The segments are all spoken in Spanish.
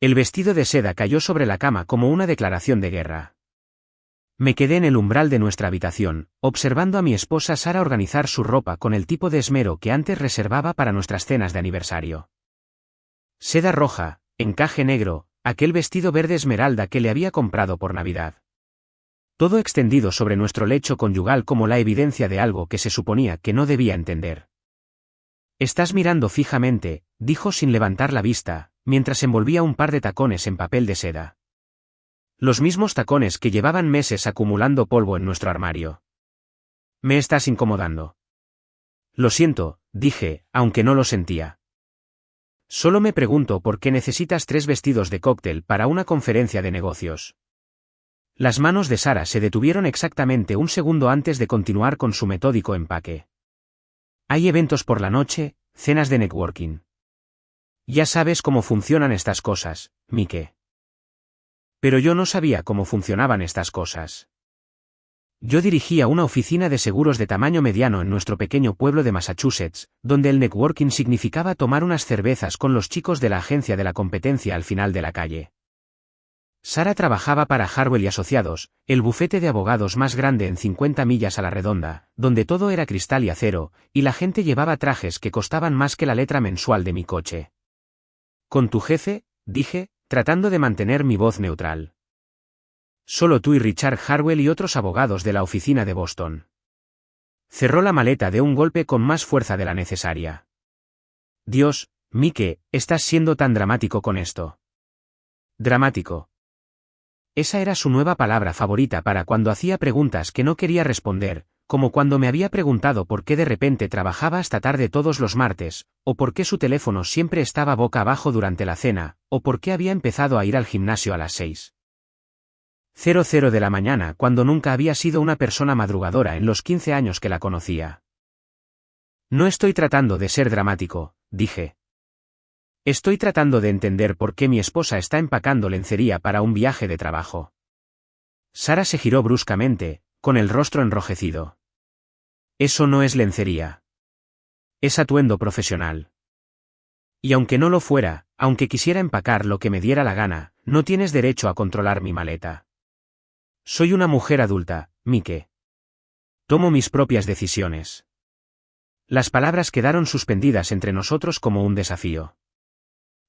El vestido de seda cayó sobre la cama como una declaración de guerra. Me quedé en el umbral de nuestra habitación, observando a mi esposa Sara organizar su ropa con el tipo de esmero que antes reservaba para nuestras cenas de aniversario. Seda roja, encaje negro, aquel vestido verde esmeralda que le había comprado por Navidad. Todo extendido sobre nuestro lecho conyugal como la evidencia de algo que se suponía que no debía entender. «Estás mirando fijamente», dijo sin levantar la vista, mientras envolvía un par de tacones en papel de seda. Los mismos tacones que llevaban meses acumulando polvo en nuestro armario. «Me estás incomodando». «Lo siento», dije, aunque no lo sentía. «Solo me pregunto por qué necesitas 3 vestidos de cóctel para una conferencia de negocios». Las manos de Sara se detuvieron exactamente un segundo antes de continuar con su metódico empaque. «Hay eventos por la noche, cenas de networking. Ya sabes cómo funcionan estas cosas, Mike». Pero yo no sabía cómo funcionaban estas cosas. Yo dirigía una oficina de seguros de tamaño mediano en nuestro pequeño pueblo de Massachusetts, donde el networking significaba tomar unas cervezas con los chicos de la agencia de la competencia al final de la calle. Sara trabajaba para Harwell y Asociados, el bufete de abogados más grande en 50 millas a la redonda, donde todo era cristal y acero, y la gente llevaba trajes que costaban más que la letra mensual de mi coche. «¿Con tu jefe?», dije, tratando de mantener mi voz neutral. «Solo tú y Richard Harwell y otros abogados de la oficina de Boston». Cerró la maleta de un golpe con más fuerza de la necesaria. «Dios, Mike, estás siendo tan dramático con esto». «Dramático». Esa era su nueva palabra favorita para cuando hacía preguntas que no quería responder, como cuando me había preguntado por qué de repente trabajaba hasta tarde todos los martes, o por qué su teléfono siempre estaba boca abajo durante la cena, o por qué había empezado a ir al gimnasio a las 6:00 de la mañana cuando nunca había sido una persona madrugadora en los 15 años que la conocía. «No estoy tratando de ser dramático», dije. «Estoy tratando de entender por qué mi esposa está empacando lencería para un viaje de trabajo». Sara se giró bruscamente, con el rostro enrojecido. «Eso no es lencería. Es atuendo profesional. Y aunque no lo fuera, aunque quisiera empacar lo que me diera la gana, no tienes derecho a controlar mi maleta. Soy una mujer adulta, Mike. Tomo mis propias decisiones». Las palabras quedaron suspendidas entre nosotros como un desafío.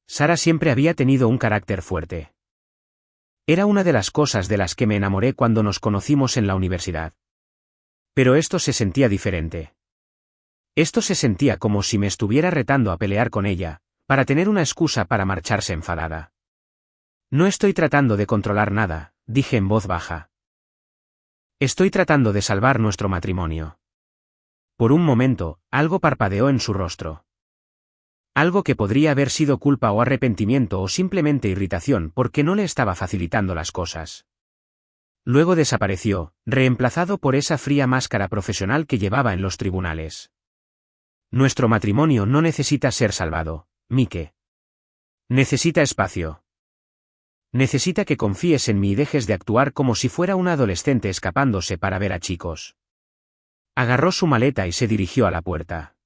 Sara siempre había tenido un carácter fuerte. Era una de las cosas de las que me enamoré cuando nos conocimos en la universidad. Pero esto se sentía diferente. Esto se sentía como si me estuviera retando a pelear con ella, para tener una excusa para marcharse enfadada. «No estoy tratando de controlar nada», dije en voz baja. «Estoy tratando de salvar nuestro matrimonio». Por un momento, algo parpadeó en su rostro. Algo que podría haber sido culpa o arrepentimiento o simplemente irritación porque no le estaba facilitando las cosas. Luego desapareció, reemplazado por esa fría máscara profesional que llevaba en los tribunales. «Nuestro matrimonio no necesita ser salvado, Mike. Necesita espacio. Necesita que confíes en mí y dejes de actuar como si fuera una adolescente escapándose para ver a chicos». Agarró su maleta y se dirigió a la puerta.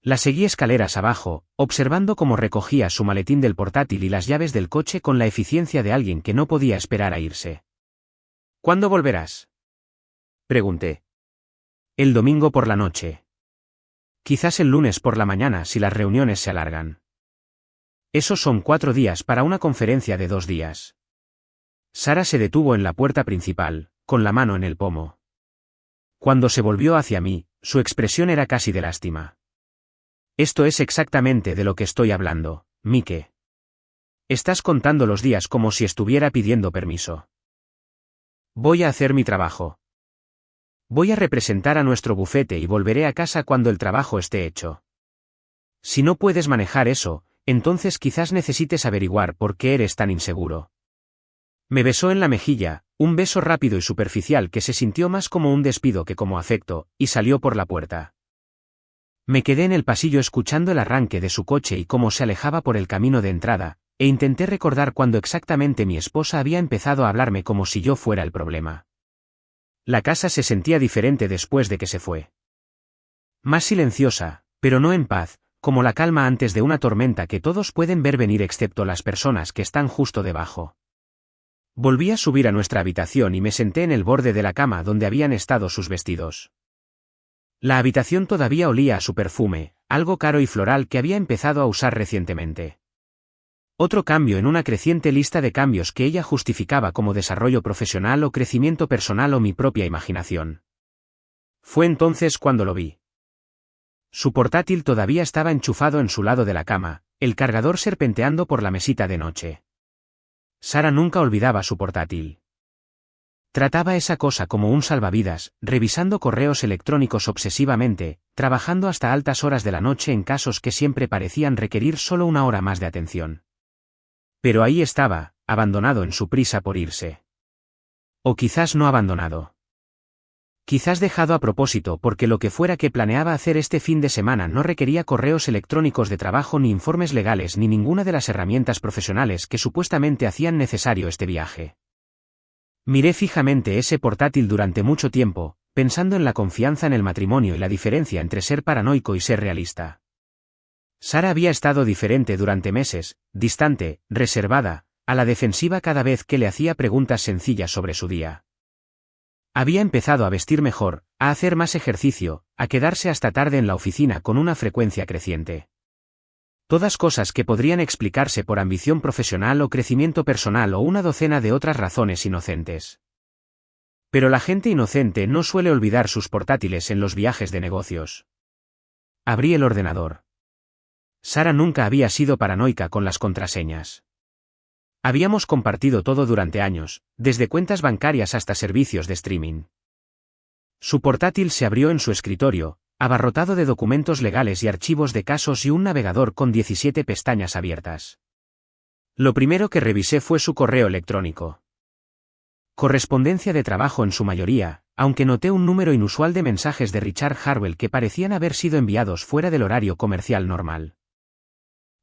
La seguí escaleras abajo, observando cómo recogía su maletín del portátil y las llaves del coche con la eficiencia de alguien que no podía esperar a irse. «¿Cuándo volverás?», pregunté. «El domingo por la noche. Quizás el lunes por la mañana si las reuniones se alargan. Esos son 4 días para una conferencia de 2 días». Sara se detuvo en la puerta principal, con la mano en el pomo. Cuando se volvió hacia mí, su expresión era casi de lástima. «Esto es exactamente de lo que estoy hablando, Mike. Estás contando los días como si estuviera pidiendo permiso». «Voy a hacer mi trabajo. Voy a representar a nuestro bufete y volveré a casa cuando el trabajo esté hecho. Si no puedes manejar eso, entonces quizás necesites averiguar por qué eres tan inseguro». Me besó en la mejilla, un beso rápido y superficial que se sintió más como un despido que como afecto, y salió por la puerta. Me quedé en el pasillo escuchando el arranque de su coche y cómo se alejaba por el camino de entrada, e intenté recordar cuándo exactamente mi esposa había empezado a hablarme como si yo fuera el problema. La casa se sentía diferente después de que se fue. Más silenciosa, pero no en paz, como la calma antes de una tormenta que todos pueden ver venir excepto las personas que están justo debajo. Volví a subir a nuestra habitación y me senté en el borde de la cama donde habían estado sus vestidos. La habitación todavía olía a su perfume, algo caro y floral que había empezado a usar recientemente. Otro cambio en una creciente lista de cambios que ella justificaba como desarrollo profesional o crecimiento personal o mi propia imaginación. Fue entonces cuando lo vi. Su portátil todavía estaba enchufado en su lado de la cama, el cargador serpenteando por la mesita de noche. Sara nunca olvidaba su portátil. Trataba esa cosa como un salvavidas, revisando correos electrónicos obsesivamente, trabajando hasta altas horas de la noche en casos que siempre parecían requerir solo una hora más de atención. Pero ahí estaba, abandonado en su prisa por irse. O quizás no abandonado. Quizás dejado a propósito porque lo que fuera que planeaba hacer este fin de semana no requería correos electrónicos de trabajo ni informes legales ni ninguna de las herramientas profesionales que supuestamente hacían necesario este viaje. Miré fijamente ese portátil durante mucho tiempo, pensando en la confianza en el matrimonio y la diferencia entre ser paranoico y ser realista. Sara había estado diferente durante meses, distante, reservada, a la defensiva cada vez que le hacía preguntas sencillas sobre su día. Había empezado a vestir mejor, a hacer más ejercicio, a quedarse hasta tarde en la oficina con una frecuencia creciente. Todas cosas que podrían explicarse por ambición profesional o crecimiento personal o una docena de otras razones inocentes. Pero la gente inocente no suele olvidar sus portátiles en los viajes de negocios. Abrí el ordenador. Sara nunca había sido paranoica con las contraseñas. Habíamos compartido todo durante años, desde cuentas bancarias hasta servicios de streaming. Su portátil se abrió en su escritorio, abarrotado de documentos legales y archivos de casos y un navegador con 17 pestañas abiertas. Lo primero que revisé fue su correo electrónico. Correspondencia de trabajo en su mayoría, aunque noté un número inusual de mensajes de Richard Harwell que parecían haber sido enviados fuera del horario comercial normal.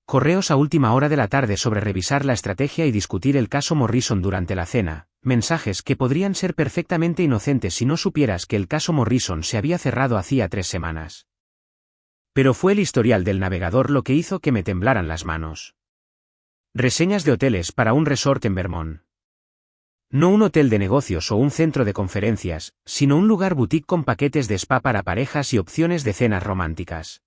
Correos a última hora de la tarde sobre revisar la estrategia y discutir el caso Morrison durante la cena, mensajes que podrían ser perfectamente inocentes si no supieras que el caso Morrison se había cerrado hacía 3 semanas. Pero fue el historial del navegador lo que hizo que me temblaran las manos. Reseñas de hoteles para un resort en Vermont. No un hotel de negocios o un centro de conferencias, sino un lugar boutique con paquetes de spa para parejas y opciones de cenas románticas.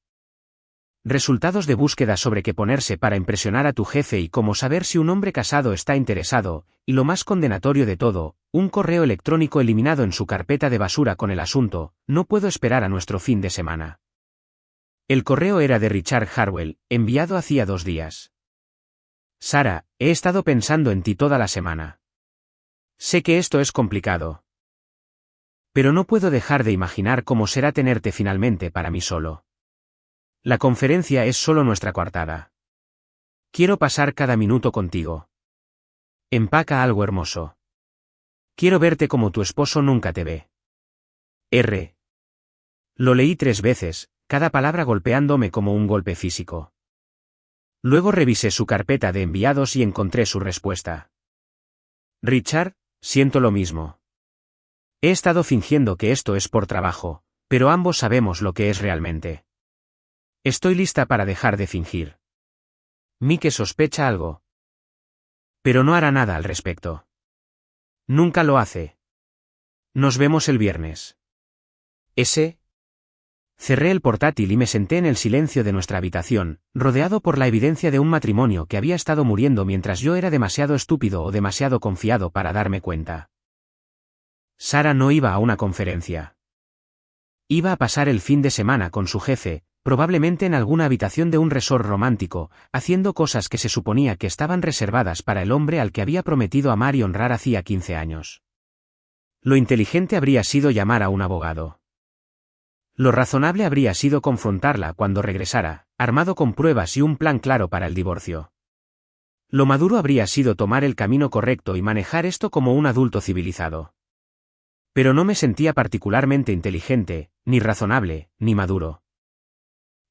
Resultados de búsqueda sobre qué ponerse para impresionar a tu jefe y cómo saber si un hombre casado está interesado, y lo más condenatorio de todo, un correo electrónico eliminado en su carpeta de basura con el asunto, no puedo esperar a nuestro fin de semana. El correo era de Richard Harwell, enviado hacía 2 días. Sara, he estado pensando en ti toda la semana. Sé que esto es complicado. Pero no puedo dejar de imaginar cómo será tenerte finalmente para mí solo. La conferencia es solo nuestra coartada. Quiero pasar cada minuto contigo. Empaca algo hermoso. Quiero verte como tu esposo nunca te ve. R. Lo leí 3 veces, cada palabra golpeándome como un golpe físico. Luego revisé su carpeta de enviados y encontré su respuesta. Richard, siento lo mismo. He estado fingiendo que esto es por trabajo, pero ambos sabemos lo que es realmente. Estoy lista para dejar de fingir. Mike sospecha algo. Pero no hará nada al respecto. Nunca lo hace. Nos vemos el viernes. ¿Ese? Cerré el portátil y me senté en el silencio de nuestra habitación, rodeado por la evidencia de un matrimonio que había estado muriendo mientras yo era demasiado estúpido o demasiado confiado para darme cuenta. Sara no iba a una conferencia. Iba a pasar el fin de semana con su jefe, probablemente en alguna habitación de un resort romántico, haciendo cosas que se suponía que estaban reservadas para el hombre al que había prometido amar y honrar hacía 15 años. Lo inteligente habría sido llamar a un abogado. Lo razonable habría sido confrontarla cuando regresara, armado con pruebas y un plan claro para el divorcio. Lo maduro habría sido tomar el camino correcto y manejar esto como un adulto civilizado. Pero no me sentía particularmente inteligente, ni razonable, ni maduro.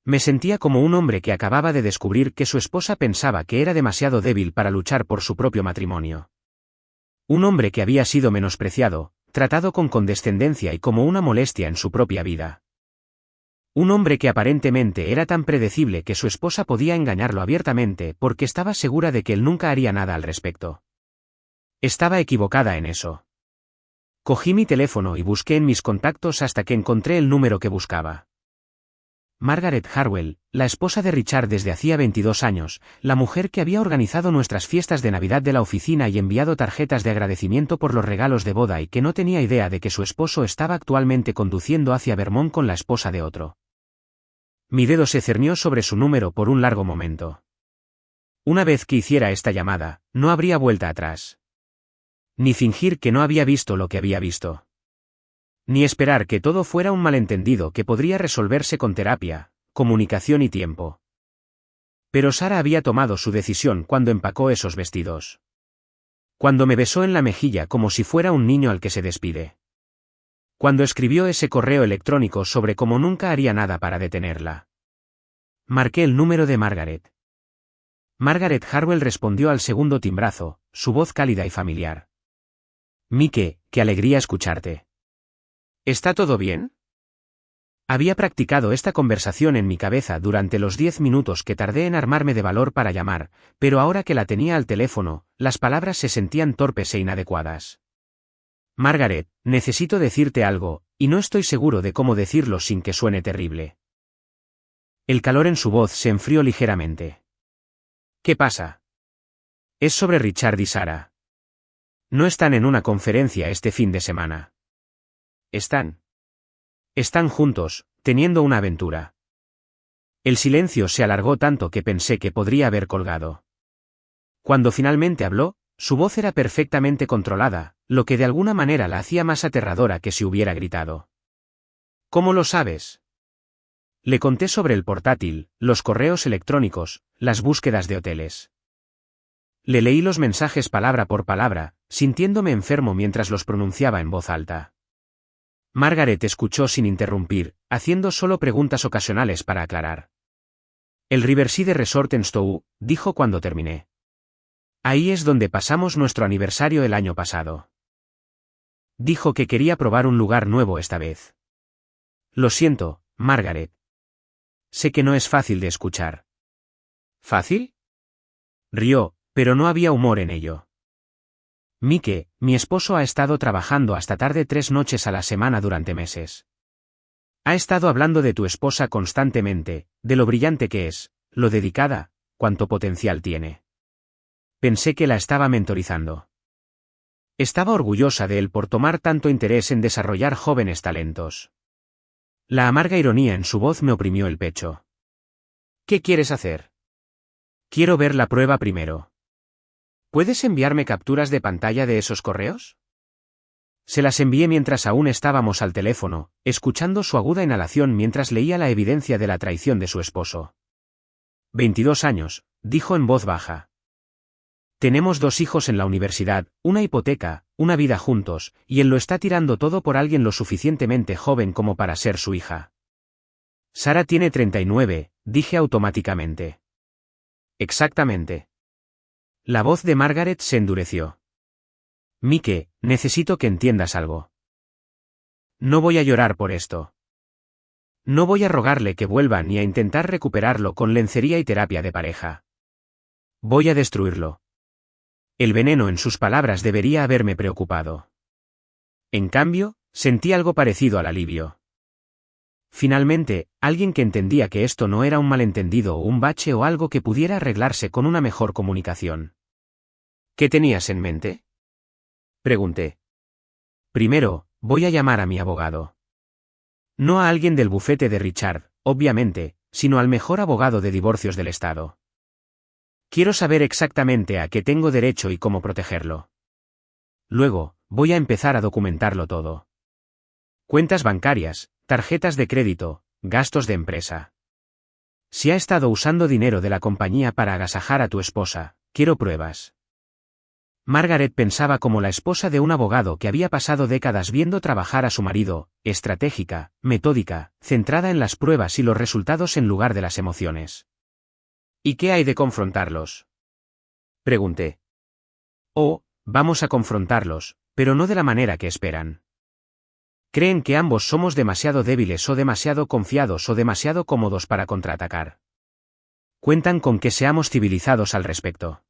Me sentía como un hombre que acababa de descubrir que su esposa pensaba que era demasiado débil para luchar por su propio matrimonio. Un hombre que había sido menospreciado, tratado con condescendencia y como una molestia en su propia vida. Un hombre que aparentemente era tan predecible que su esposa podía engañarlo abiertamente porque estaba segura de que él nunca haría nada al respecto. Estaba equivocada en eso. Cogí mi teléfono y busqué en mis contactos hasta que encontré el número que buscaba. Margaret Harwell, la esposa de Richard desde hacía 22 años, la mujer que había organizado nuestras fiestas de Navidad de la oficina y enviado tarjetas de agradecimiento por los regalos de boda y que no tenía idea de que su esposo estaba actualmente conduciendo hacia Vermont con la esposa de otro. Mi dedo se cernió sobre su número por un largo momento. Una vez que hiciera esta llamada, no habría vuelta atrás. Ni fingir que no había visto lo que había visto. Ni esperar que todo fuera un malentendido que podría resolverse con terapia, comunicación y tiempo. Pero Sara había tomado su decisión cuando empacó esos vestidos. Cuando me besó en la mejilla como si fuera un niño al que se despide. Cuando escribió ese correo electrónico sobre cómo nunca haría nada para detenerla. Marqué el número de Margaret. Margaret Harwell respondió al segundo timbrazo, su voz cálida y familiar. Mike, qué alegría escucharte. ¿Está todo bien? Había practicado esta conversación en mi cabeza durante los 10 minutos que tardé en armarme de valor para llamar, pero ahora que la tenía al teléfono, las palabras se sentían torpes e inadecuadas. Margaret, necesito decirte algo, y no estoy seguro de cómo decirlo sin que suene terrible. El calor en su voz se enfrió ligeramente. ¿Qué pasa? Es sobre Richard y Sara. No están en una conferencia este fin de semana. Están juntos, teniendo una aventura. El silencio se alargó tanto que pensé que podría haber colgado. Cuando finalmente habló, su voz era perfectamente controlada, lo que de alguna manera la hacía más aterradora que si hubiera gritado. ¿Cómo lo sabes? Le conté sobre el portátil, los correos electrónicos, las búsquedas de hoteles. Le leí los mensajes palabra por palabra, sintiéndome enfermo mientras los pronunciaba en voz alta. Margaret escuchó sin interrumpir, haciendo solo preguntas ocasionales para aclarar. El Riverside Resort en Stowe, dijo cuando terminé. Ahí es donde pasamos nuestro aniversario el año pasado. Dijo que quería probar un lugar nuevo esta vez. Lo siento, Margaret. Sé que no es fácil de escuchar. ¿Fácil? Rió, pero no había humor en ello. Mike, mi esposo ha estado trabajando hasta tarde 3 noches a la semana durante meses. Ha estado hablando de tu esposa constantemente, de lo brillante que es, lo dedicada, cuánto potencial tiene. Pensé que la estaba mentorizando. Estaba orgullosa de él por tomar tanto interés en desarrollar jóvenes talentos. La amarga ironía en su voz me oprimió el pecho. ¿Qué quieres hacer? Quiero ver la prueba primero. ¿Puedes enviarme capturas de pantalla de esos correos? Se las envié mientras aún estábamos al teléfono, escuchando su aguda inhalación mientras leía la evidencia de la traición de su esposo. 22 años, dijo en voz baja. Tenemos 2 hijos en la universidad, una hipoteca, una vida juntos, y él lo está tirando todo por alguien lo suficientemente joven como para ser su hija. Sara tiene 39, dije automáticamente. Exactamente. La voz de Margaret se endureció. Mike, necesito que entiendas algo. No voy a llorar por esto. No voy a rogarle que vuelva ni a intentar recuperarlo con lencería y terapia de pareja. Voy a destruirlo. El veneno en sus palabras debería haberme preocupado. En cambio, sentí algo parecido al alivio. Finalmente, alguien que entendía que esto no era un malentendido o un bache o algo que pudiera arreglarse con una mejor comunicación. ¿Qué tenías en mente? Pregunté. Primero, voy a llamar a mi abogado. No a alguien del bufete de Richard, obviamente, sino al mejor abogado de divorcios del estado. Quiero saber exactamente a qué tengo derecho y cómo protegerlo. Luego, voy a empezar a documentarlo todo. Cuentas bancarias, tarjetas de crédito, gastos de empresa. Si ha estado usando dinero de la compañía para agasajar a tu esposa, quiero pruebas. Margaret pensaba como la esposa de un abogado que había pasado décadas viendo trabajar a su marido, estratégica, metódica, centrada en las pruebas y los resultados en lugar de las emociones. ¿Y qué hay de confrontarlos? Pregunté. Oh, vamos a confrontarlos, pero no de la manera que esperan. Creen que ambos somos demasiado débiles o demasiado confiados o demasiado cómodos para contraatacar. Cuentan con que seamos civilizados al respecto.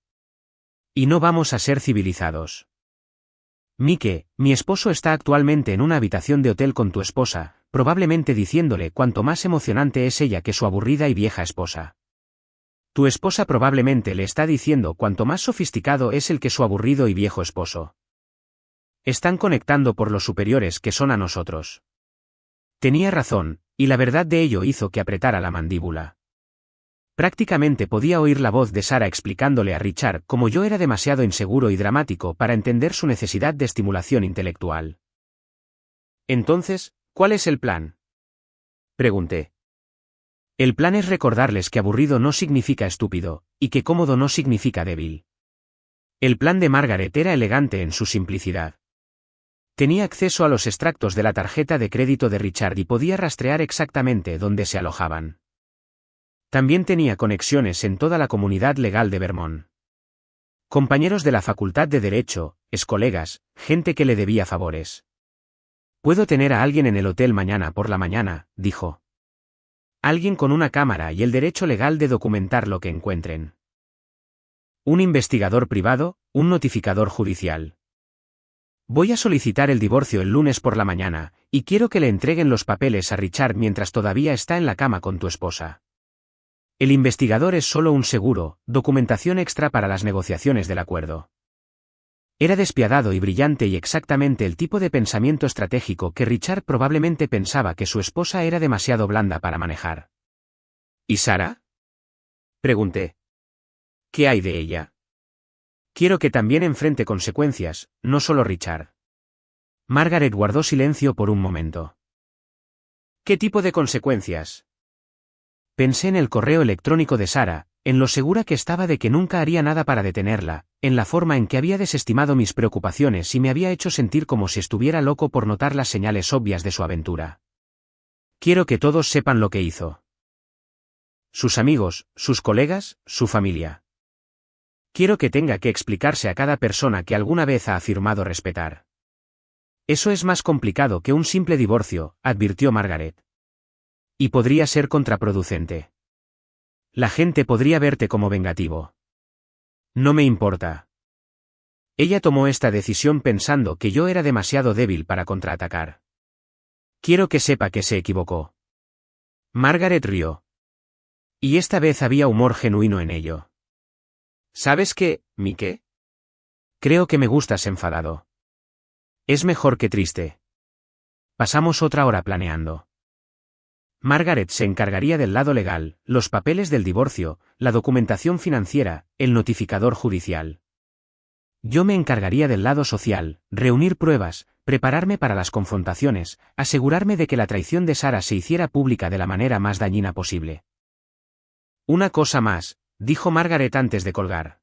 Y no vamos a ser civilizados. Mike, mi esposo está actualmente en una habitación de hotel con tu esposa, probablemente diciéndole cuánto más emocionante es ella que su aburrida y vieja esposa. Tu esposa probablemente le está diciendo cuánto más sofisticado es el que su aburrido y viejo esposo. Están conectando por los superiores que son a nosotros. Tenía razón, y la verdad de ello hizo que apretara la mandíbula. Prácticamente podía oír la voz de Sarah explicándole a Richard cómo yo era demasiado inseguro y dramático para entender su necesidad de estimulación intelectual. Entonces, ¿cuál es el plan? Pregunté. El plan es recordarles que aburrido no significa estúpido, y que cómodo no significa débil. El plan de Margaret era elegante en su simplicidad. Tenía acceso a los extractos de la tarjeta de crédito de Richard y podía rastrear exactamente dónde se alojaban. También tenía conexiones en toda la comunidad legal de Vermont. Compañeros de la Facultad de Derecho, excolegas, gente que le debía favores. Puedo tener a alguien en el hotel mañana por la mañana, dijo. Alguien con una cámara y el derecho legal de documentar lo que encuentren. Un investigador privado, un notificador judicial. Voy a solicitar el divorcio el lunes por la mañana, y quiero que le entreguen los papeles a Richard mientras todavía está en la cama con tu esposa. El investigador es solo un seguro, documentación extra para las negociaciones del acuerdo. Era despiadado y brillante y exactamente el tipo de pensamiento estratégico que Richard probablemente pensaba que su esposa era demasiado blanda para manejar. ¿Y Sarah? Pregunté. ¿Qué hay de ella? Quiero que también enfrente consecuencias, no solo Richard. Margaret guardó silencio por un momento. ¿Qué tipo de consecuencias? Pensé en el correo electrónico de Sarah, en lo segura que estaba de que nunca haría nada para detenerla, en la forma en que había desestimado mis preocupaciones y me había hecho sentir como si estuviera loco por notar las señales obvias de su aventura. Quiero que todos sepan lo que hizo. Sus amigos, sus colegas, su familia. Quiero que tenga que explicarse a cada persona que alguna vez ha afirmado respetar. Eso es más complicado que un simple divorcio, advirtió Margaret. Y podría ser contraproducente. La gente podría verte como vengativo. No me importa. Ella tomó esta decisión pensando que yo era demasiado débil para contraatacar. Quiero que sepa que se equivocó. Margaret rió. Y esta vez había humor genuino en ello. ¿Sabes qué, Mike? Creo que me gustas enfadado. Es mejor que triste. Pasamos otra hora planeando. Margaret se encargaría del lado legal, los papeles del divorcio, la documentación financiera, el notificador judicial. Yo me encargaría del lado social, reunir pruebas, prepararme para las confrontaciones, asegurarme de que la traición de Sarah se hiciera pública de la manera más dañina posible. Una cosa más, dijo Margaret antes de colgar.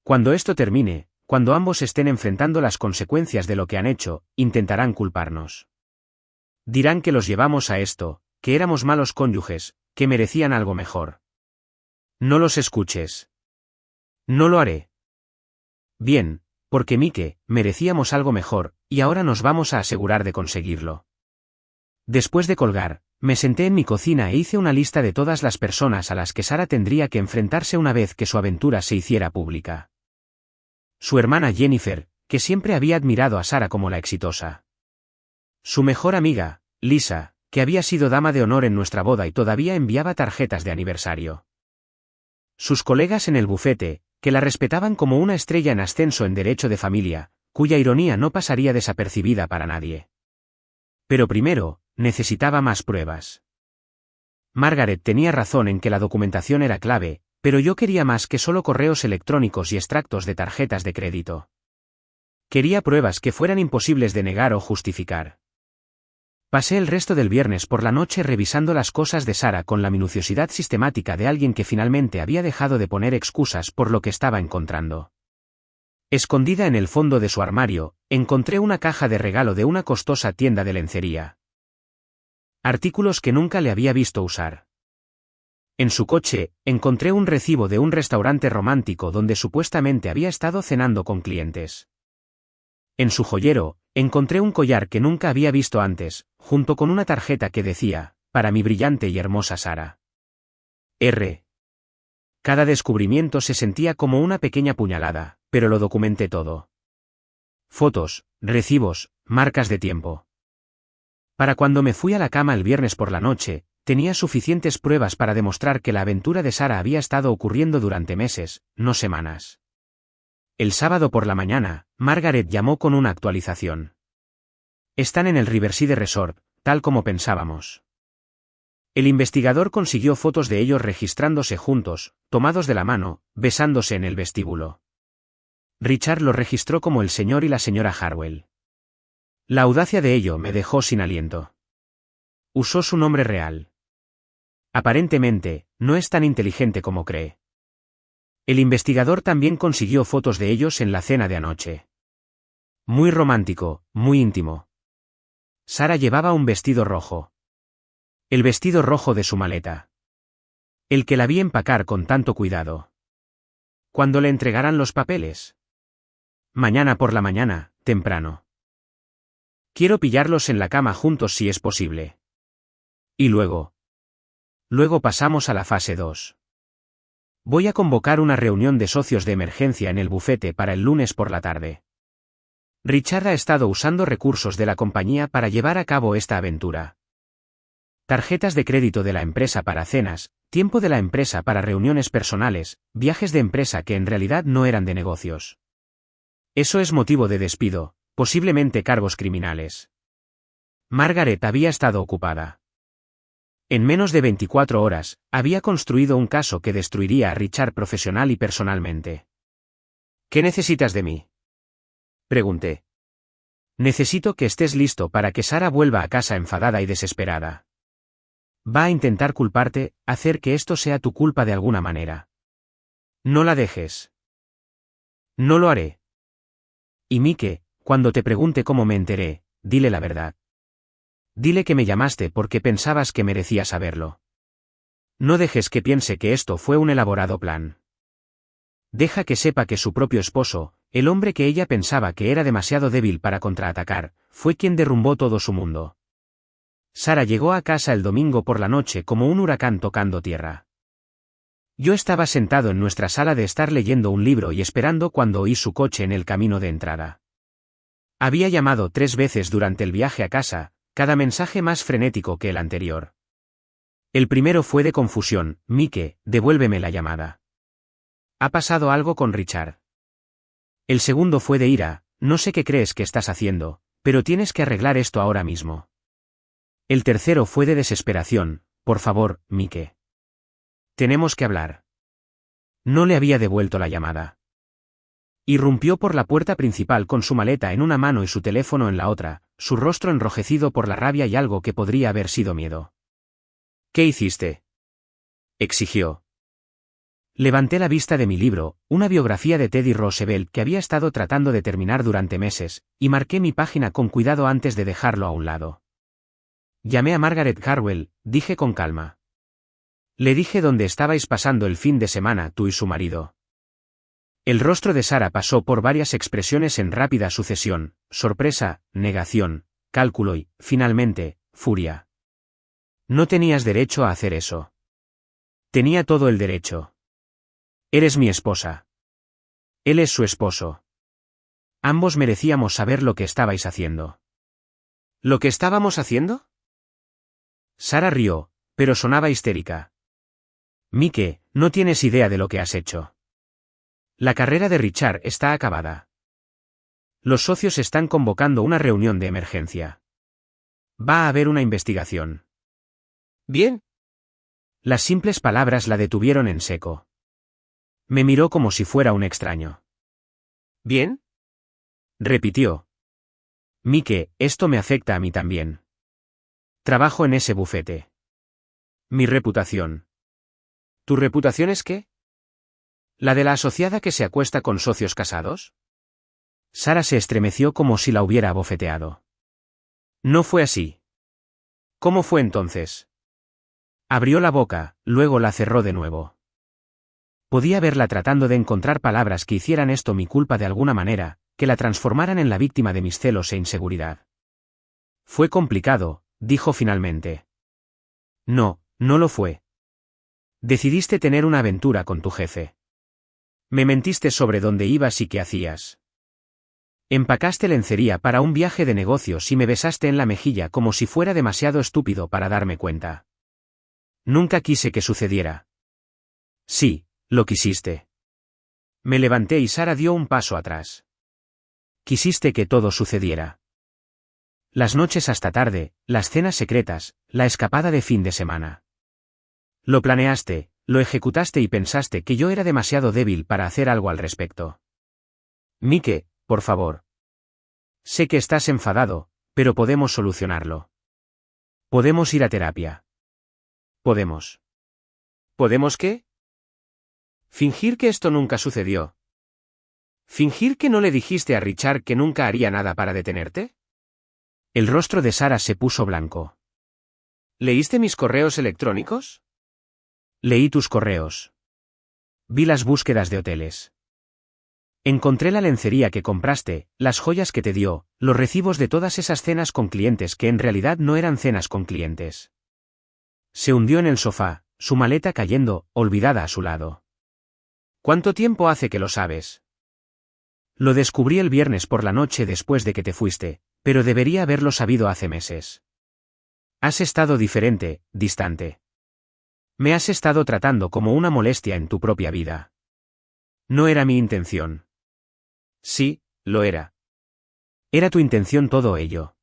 Cuando esto termine, cuando ambos estén enfrentando las consecuencias de lo que han hecho, intentarán culparnos. Dirán que los llevamos a esto, que éramos malos cónyuges, que merecían algo mejor. No los escuches. No lo haré. Bien, porque Mike, merecíamos algo mejor, y ahora nos vamos a asegurar de conseguirlo. Después de colgar, me senté en mi cocina e hice una lista de todas las personas a las que Sarah tendría que enfrentarse una vez que su aventura se hiciera pública. Su hermana Jennifer, que siempre había admirado a Sarah como la exitosa. Su mejor amiga, Lisa, que había sido dama de honor en nuestra boda y todavía enviaba tarjetas de aniversario. Sus colegas en el bufete, que la respetaban como una estrella en ascenso en derecho de familia, cuya ironía no pasaría desapercibida para nadie. Pero primero, necesitaba más pruebas. Margaret tenía razón en que la documentación era clave, pero yo quería más que solo correos electrónicos y extractos de tarjetas de crédito. Quería pruebas que fueran imposibles de negar o justificar. Pasé el resto del viernes por la noche revisando las cosas de Sarah con la minuciosidad sistemática de alguien que finalmente había dejado de poner excusas por lo que estaba encontrando. Escondida en el fondo de su armario, encontré una caja de regalo de una costosa tienda de lencería. Artículos que nunca le había visto usar. En su coche, encontré un recibo de un restaurante romántico donde supuestamente había estado cenando con clientes. En su joyero, Encontré un collar que nunca había visto antes, junto con una tarjeta que decía, para mi brillante y hermosa Sara. Cada descubrimiento se sentía como una pequeña puñalada, pero lo documenté todo. Fotos, recibos, marcas de tiempo. Para cuando me fui a la cama el viernes por la noche, tenía suficientes pruebas para demostrar que la aventura de Sara había estado ocurriendo durante meses, no semanas. El sábado por la mañana, Margaret llamó con una actualización. Están en el Riverside Resort, tal como pensábamos. El investigador consiguió fotos de ellos registrándose juntos, tomados de la mano, besándose en el vestíbulo. Richard lo registró como el señor y la señora Harwell. La audacia de ello me dejó sin aliento. Usó su nombre real. Aparentemente, no es tan inteligente como cree. El investigador también consiguió fotos de ellos en la cena de anoche. Muy romántico, muy íntimo. Sara llevaba un vestido rojo. El vestido rojo de su maleta. El que la vi empacar con tanto cuidado. ¿Cuándo le entregarán los papeles? Mañana por la mañana, temprano. Quiero pillarlos en la cama juntos si es posible. Y luego. Luego pasamos a la fase 2. Voy a convocar una reunión de socios de emergencia en el bufete para el lunes por la tarde. Richard ha estado usando recursos de la compañía para llevar a cabo esta aventura. Tarjetas de crédito de la empresa para cenas, tiempo de la empresa para reuniones personales, viajes de empresa que en realidad no eran de negocios. Eso es motivo de despido, posiblemente cargos criminales. Margaret había estado ocupada. En menos de 24 horas, había construido un caso que destruiría a Richard profesional y personalmente. ¿Qué necesitas de mí?, pregunté. Necesito que estés listo para que Sara vuelva a casa enfadada y desesperada. Va a intentar culparte, hacer que esto sea tu culpa de alguna manera. No la dejes. No lo haré. Y Mike, cuando te pregunte cómo me enteré, dile la verdad. Dile que me llamaste porque pensabas que merecía saberlo. No dejes que piense que esto fue un elaborado plan. Deja que sepa que su propio esposo, el hombre que ella pensaba que era demasiado débil para contraatacar, fue quien derrumbó todo su mundo. Sara llegó a casa el domingo por la noche como un huracán tocando tierra. Yo estaba sentado en nuestra sala de estar leyendo un libro y esperando cuando oí su coche en el camino de entrada. Había llamado 3 veces durante el viaje a casa, cada mensaje más frenético que el anterior. El primero fue de confusión: Mike, devuélveme la llamada. ¿Ha pasado algo con Richard? El segundo fue de ira: no sé qué crees que estás haciendo, pero tienes que arreglar esto ahora mismo. El tercero fue de desesperación: por favor, Mike. Tenemos que hablar. No le había devuelto la llamada. Irrumpió por la puerta principal con su maleta en una mano y su teléfono en la otra, su rostro enrojecido por la rabia y algo que podría haber sido miedo. ¿Qué hiciste?, exigió. Levanté la vista de mi libro, una biografía de Teddy Roosevelt que había estado tratando de terminar durante meses, y marqué mi página con cuidado antes de dejarlo a un lado. Llamé a Margaret Harwell, dije con calma. Le dije dónde estabais pasando el fin de semana tú y su marido. El rostro de Sara pasó por varias expresiones en rápida sucesión: sorpresa, negación, cálculo y, finalmente, furia. No tenías derecho a hacer eso. Tenía todo el derecho. Eres mi esposa. Él es su esposo. Ambos merecíamos saber lo que estabais haciendo. ¿Lo que estábamos haciendo? Sara rió, pero sonaba histérica. Mike, no tienes idea de lo que has hecho. La carrera de Richard está acabada. Los socios están convocando una reunión de emergencia. Va a haber una investigación. ¿Bien? Las simples palabras la detuvieron en seco. Me miró como si fuera un extraño. ¿Bien?, repitió. Mike, esto me afecta a mí también. Trabajo en ese bufete. Mi reputación. ¿Tu reputación es qué? ¿La de la asociada que se acuesta con socios casados? Sara se estremeció como si la hubiera abofeteado. No fue así. ¿Cómo fue entonces? Abrió la boca, luego la cerró de nuevo. Podía verla tratando de encontrar palabras que hicieran esto mi culpa de alguna manera, que la transformaran en la víctima de mis celos e inseguridad. Fue complicado, dijo finalmente. No, no lo fue. Decidiste tener una aventura con tu jefe. Me mentiste sobre dónde ibas y qué hacías. Empacaste lencería para un viaje de negocios y me besaste en la mejilla como si fuera demasiado estúpido para darme cuenta. Nunca quise que sucediera. Sí, lo quisiste. Me levanté y Sara dio un paso atrás. Quisiste que todo sucediera. Las noches hasta tarde, las cenas secretas, la escapada de fin de semana. Lo planeaste, lo ejecutaste y pensaste que yo era demasiado débil para hacer algo al respecto. Mike, por favor. Sé que estás enfadado, pero podemos solucionarlo. Podemos ir a terapia. Podemos. ¿Podemos qué? Fingir que esto nunca sucedió. ¿Fingir que no le dijiste a Richard que nunca haría nada para detenerte? El rostro de Sara se puso blanco. ¿Leíste mis correos electrónicos? Leí tus correos. Vi las búsquedas de hoteles. Encontré la lencería que compraste, las joyas que te dio, los recibos de todas esas cenas con clientes que en realidad no eran cenas con clientes. Se hundió en el sofá, su maleta cayendo, olvidada a su lado. ¿Cuánto tiempo hace que lo sabes? Lo descubrí el viernes por la noche después de que te fuiste, pero debería haberlo sabido hace meses. Has estado diferente, distante. Me has estado tratando como una molestia en tu propia vida. No era mi intención. Sí, lo era. Era tu intención todo ello.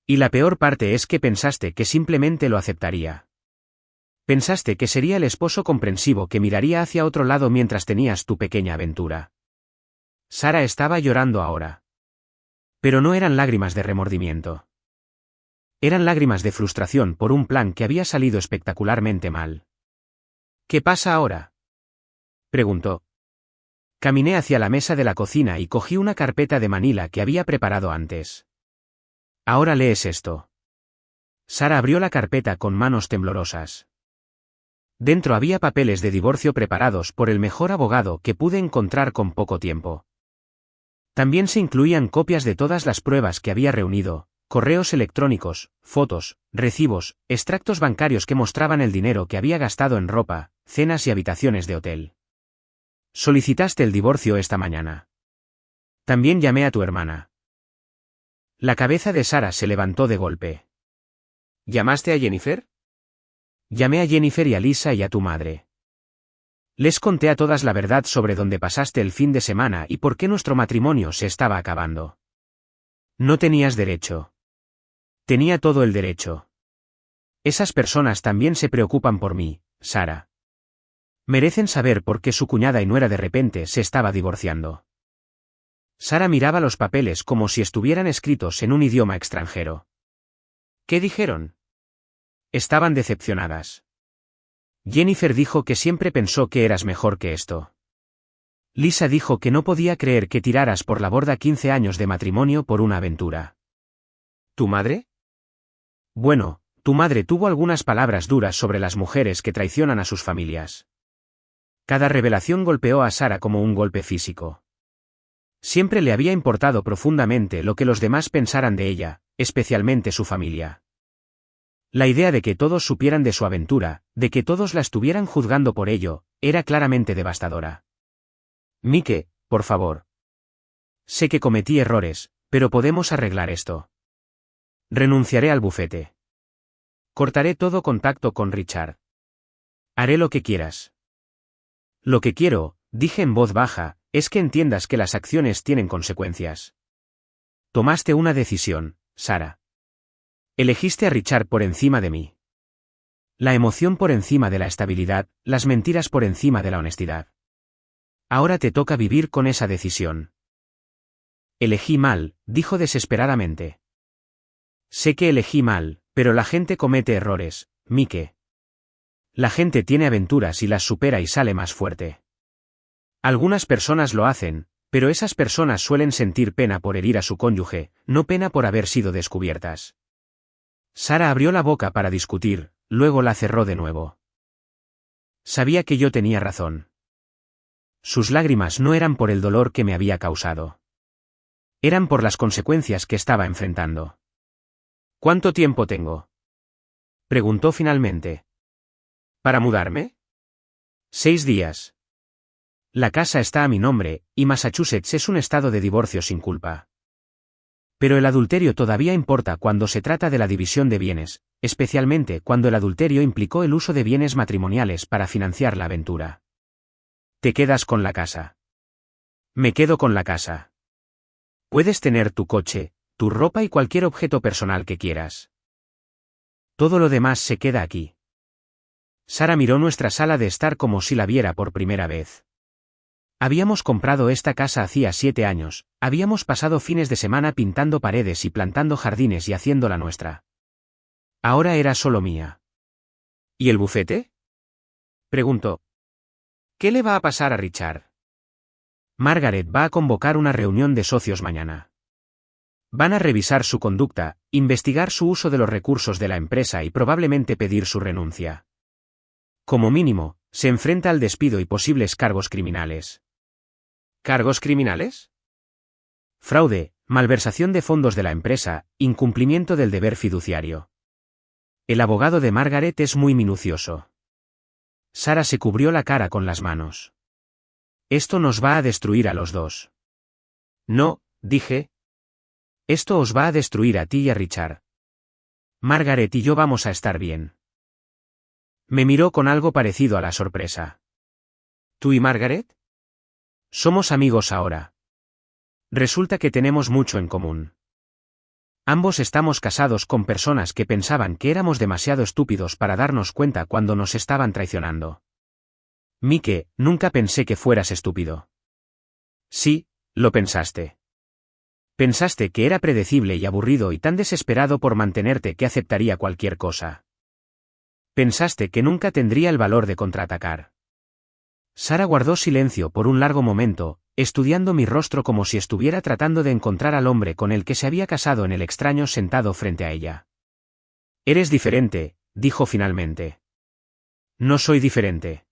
Y la peor parte es que pensaste que simplemente lo aceptaría. Pensaste que sería el esposo comprensivo que miraría hacia otro lado mientras tenías tu pequeña aventura. Sara estaba llorando ahora. Pero no eran lágrimas de remordimiento. Eran lágrimas de frustración por un plan que había salido espectacularmente mal. ¿Qué pasa ahora?, preguntó. Caminé hacia la mesa de la cocina y cogí una carpeta de manila que había preparado antes. Ahora lees esto. Sara abrió la carpeta con manos temblorosas. Dentro había papeles de divorcio preparados por el mejor abogado que pude encontrar con poco tiempo. También se incluían copias de todas las pruebas que había reunido, correos electrónicos, fotos, recibos, extractos bancarios que mostraban el dinero que había gastado en ropa, cenas y habitaciones de hotel. Solicitaste el divorcio esta mañana. También llamé a tu hermana. La cabeza de Sara se levantó de golpe. ¿Llamaste a Jennifer? Llamé a Jennifer y a Lisa y a tu madre. Les conté a todas la verdad sobre dónde pasaste el fin de semana y por qué nuestro matrimonio se estaba acabando. No tenías derecho. Tenía todo el derecho. Esas personas también se preocupan por mí, Sara. Merecen saber por qué su cuñada y nuera de repente se estaba divorciando. Sara miraba los papeles como si estuvieran escritos en un idioma extranjero. ¿Qué dijeron? Estaban decepcionadas. Jennifer dijo que siempre pensó que eras mejor que esto. Lisa dijo que no podía creer que tiraras por la borda 15 años de matrimonio por una aventura. ¿Tu madre? Bueno, tu madre tuvo algunas palabras duras sobre las mujeres que traicionan a sus familias. Cada revelación golpeó a Sara como un golpe físico. Siempre le había importado profundamente lo que los demás pensaran de ella, especialmente su familia. La idea de que todos supieran de su aventura, de que todos la estuvieran juzgando por ello, era claramente devastadora. Mike, por favor. Sé que cometí errores, pero podemos arreglar esto. Renunciaré al bufete. Cortaré todo contacto con Richard. Haré lo que quieras. Lo que quiero, dije en voz baja, es que entiendas que las acciones tienen consecuencias. Tomaste una decisión, Sara. Elegiste a Richard por encima de mí. La emoción por encima de la estabilidad, las mentiras por encima de la honestidad. Ahora te toca vivir con esa decisión. Elegí mal, dijo desesperadamente. Sé que elegí mal, pero la gente comete errores, Mike. La gente tiene aventuras y las supera y sale más fuerte. Algunas personas lo hacen, pero esas personas suelen sentir pena por herir a su cónyuge, no pena por haber sido descubiertas. Sara abrió la boca para discutir, luego la cerró de nuevo. Sabía que yo tenía razón. Sus lágrimas no eran por el dolor que me había causado. Eran por las consecuencias que estaba enfrentando. ¿Cuánto tiempo tengo?, preguntó finalmente. ¿Para mudarme? 6 días. La casa está a mi nombre, y Massachusetts es un estado de divorcio sin culpa. Pero el adulterio todavía importa cuando se trata de la división de bienes, especialmente cuando el adulterio implicó el uso de bienes matrimoniales para financiar la aventura. ¿Te quedas con la casa? Me quedo con la casa. Puedes tener tu coche, tu ropa y cualquier objeto personal que quieras. Todo lo demás se queda aquí. Sara miró nuestra sala de estar como si la viera por primera vez. Habíamos comprado esta casa hacía 7 años, habíamos pasado fines de semana pintando paredes y plantando jardines y haciéndola nuestra. Ahora era solo mía. ¿Y el bufete?, preguntó. ¿Qué le va a pasar a Richard? Margaret va a convocar una reunión de socios mañana. Van a revisar su conducta, investigar su uso de los recursos de la empresa y probablemente pedir su renuncia. Como mínimo, se enfrenta al despido y posibles cargos criminales. ¿Cargos criminales? Fraude, malversación de fondos de la empresa, incumplimiento del deber fiduciario. El abogado de Margaret es muy minucioso. Sara se cubrió la cara con las manos. Esto nos va a destruir a los dos. No, dije. Esto os va a destruir a ti y a Richard. Margaret y yo vamos a estar bien. Me miró con algo parecido a la sorpresa. ¿Tú y Margaret? Somos amigos ahora. Resulta que tenemos mucho en común. Ambos estamos casados con personas que pensaban que éramos demasiado estúpidos para darnos cuenta cuando nos estaban traicionando. Mike, nunca pensé que fueras estúpido. Sí, lo pensaste. Pensaste que era predecible y aburrido y tan desesperado por mantenerte que aceptaría cualquier cosa. Pensaste que nunca tendría el valor de contraatacar. Sara guardó silencio por un largo momento, estudiando mi rostro como si estuviera tratando de encontrar al hombre con el que se había casado en el extraño sentado frente a ella. Eres diferente, dijo finalmente. No soy diferente.